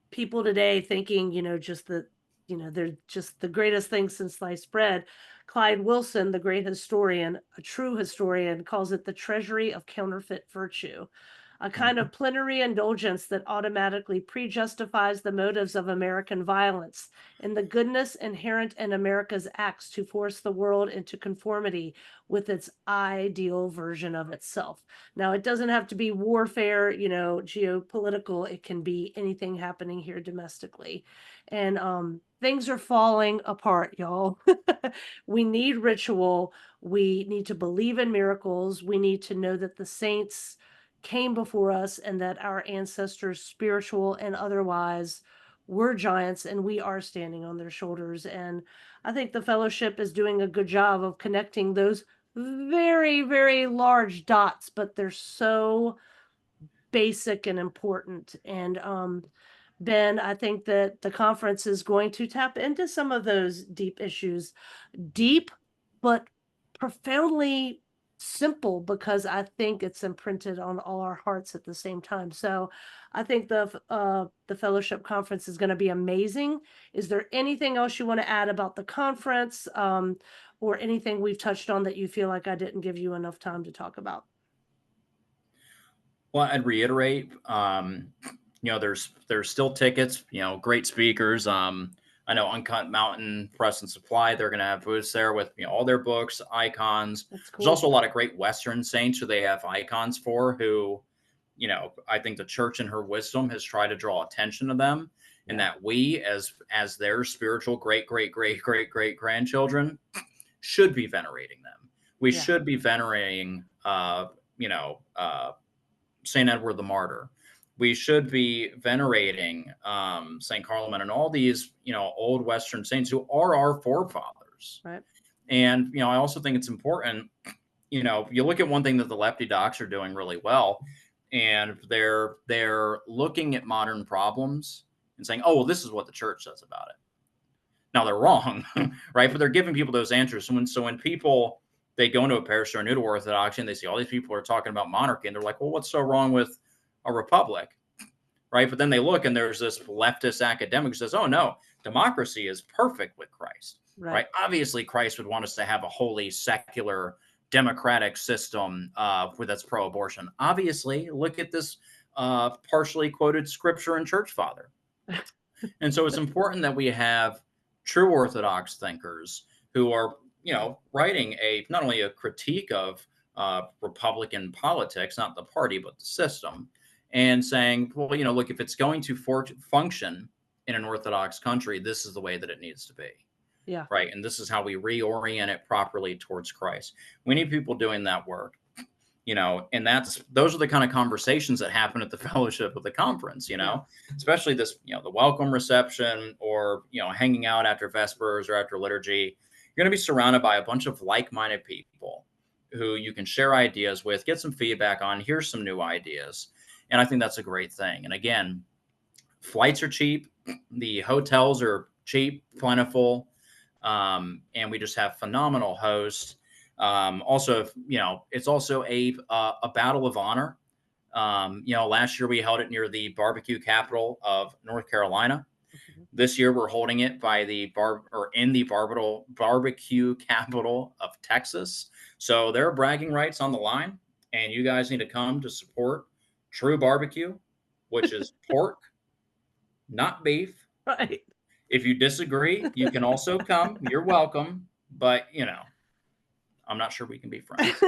people today thinking, they're just the greatest thing since sliced bread. Clyde Wilson, the great historian, a true historian, calls it the treasury of counterfeit virtue, a kind Mm-hmm. of plenary indulgence that automatically prejustifies the motives of American violence and the goodness inherent in America's acts to force the world into conformity with its ideal version of itself. Now, it doesn't have to be warfare, geopolitical. It can be anything happening here domestically. And things are falling apart, y'all. We need ritual. We need to believe in miracles. We need to know that the saints came before us and that our ancestors, spiritual and otherwise, were giants and we are standing on their shoulders. And I think the fellowship is doing a good job of connecting those very, very large dots, but they're so basic and important. And Ben, I think that the conference is going to tap into some of those deep issues, deep, but profoundly simple, because I think it's imprinted on all our hearts at the same time. So I think the fellowship conference is going to be amazing. Is there anything else you want to add about the conference, or anything we've touched on that you feel like I didn't give you enough time to talk about? Well, I'd reiterate, there's still tickets, great speakers. I know Uncut Mountain Press and Supply, they're going to have booths there with all their books, icons. That's There's cool. also a lot of great Western saints who they have icons for who, I think the church in her wisdom has tried to draw attention to them, and Yeah. that we as their spiritual great great great great great grandchildren should be venerating them. We Yeah. should be venerating St. Edward the Martyr. We should be venerating St. Carloman and all these, old Western saints who are our forefathers. Right. And, I also think it's important, you look at one thing that the lefty docs are doing really well, and they're looking at modern problems and saying, oh, well, this is what the church says about it. Now they're wrong, right? But they're giving people those answers. So when people they go into a parish or a new to Orthodoxy and they see all these people are talking about monarchy, and they're like, well, what's so wrong with a republic, right? But then they look and there's this leftist academic who says, oh no, democracy is perfect with Christ, Right. right? Obviously, Christ would want us to have a holy, secular, democratic system that's pro-abortion. Obviously, look at this partially quoted scripture and church father. And so it's important that we have true Orthodox thinkers who are, writing not only a critique of Republican politics, not the party, but the system, and saying, well, look, if it's going to function in an Orthodox country, this is the way that it needs to be. Yeah. Right. And this is how we reorient it properly towards Christ. We need people doing that work. And those are the kind of conversations that happen at the fellowship of the conference, especially this, the welcome reception or, hanging out after Vespers or after liturgy. You're going to be surrounded by a bunch of like-minded people who you can share ideas with, get some feedback on, here's some new ideas. And I think that's a great thing. And again, flights are cheap. The hotels are cheap, plentiful. And we just have phenomenal hosts. Also, it's also a battle of honor. Last year we held it near the barbecue capital of North Carolina. Mhm. This year we're holding it by in the barbecue capital of Texas. So there are bragging rights on the line, and you guys need to come to support true barbecue, which is pork, not beef. Right. If you disagree, you can also come. You're welcome, but I'm not sure we can be friends.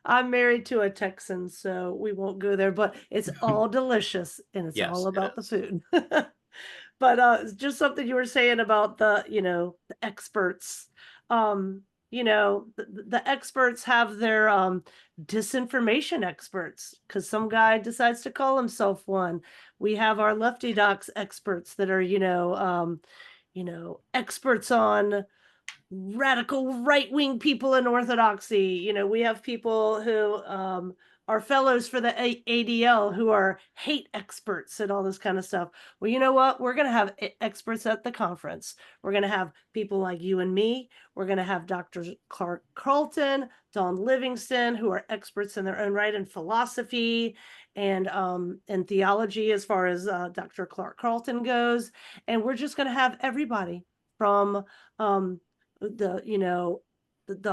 I'm married to a Texan, so we won't go there, but it's all delicious and it's all Yes, it about the is. food. But just something you were saying about the experts. The experts have their disinformation experts because some guy decides to call himself one. We have our lefty docs experts that are, experts on radical right-wing people in orthodoxy. We have people who are fellows for the ADL who are hate experts and all this kind of stuff. Well, you know what? We're going to have experts at the conference. We're going to have people like you and me. We're going to have Dr. Clark Carlton, Don Livingston, who are experts in their own right in philosophy and theology as far as Dr. Clark Carlton goes. And we're just going to have everybody from um, the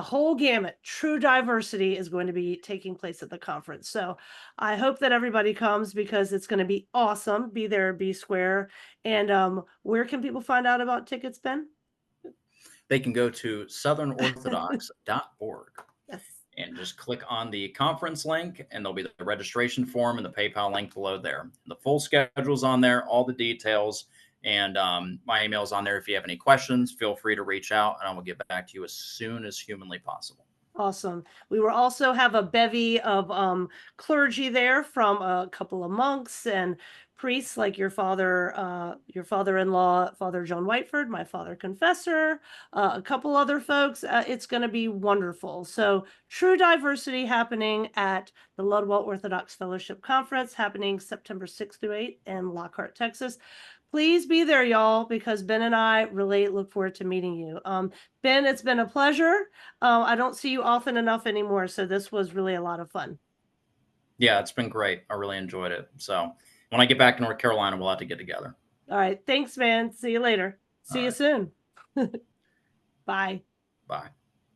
whole gamut. True diversity is going to be taking place at the conference. So I hope that everybody comes because it's going to be awesome. Be there, be square. And where can people find out about tickets, Ben? They can go to southernorthodox.org Yes. and just click on the conference link, and there'll be the registration form and the PayPal link below there. The full schedule's on there, all the details, and my email's on there. If you have any questions, feel free to reach out, and I will get back to you as soon as humanly possible. Awesome. We will also have a bevy of clergy there from a couple of monks and priests like your father-in-law, Father John Whiteford, my father confessor, a couple other folks. It's going to be wonderful. So true diversity happening at the Ludwell Orthodox Fellowship Conference happening September 6th through 8th in Lockhart, Texas. Please be there, y'all, because Ben and I really look forward to meeting you. Ben, it's been a pleasure. I don't see you often enough anymore, so this was really a lot of fun. Yeah, it's been great. I really enjoyed it. So when I get back to North Carolina, we'll have to get together. All right. Thanks, man. See you later. All See you right. soon. Bye. Bye.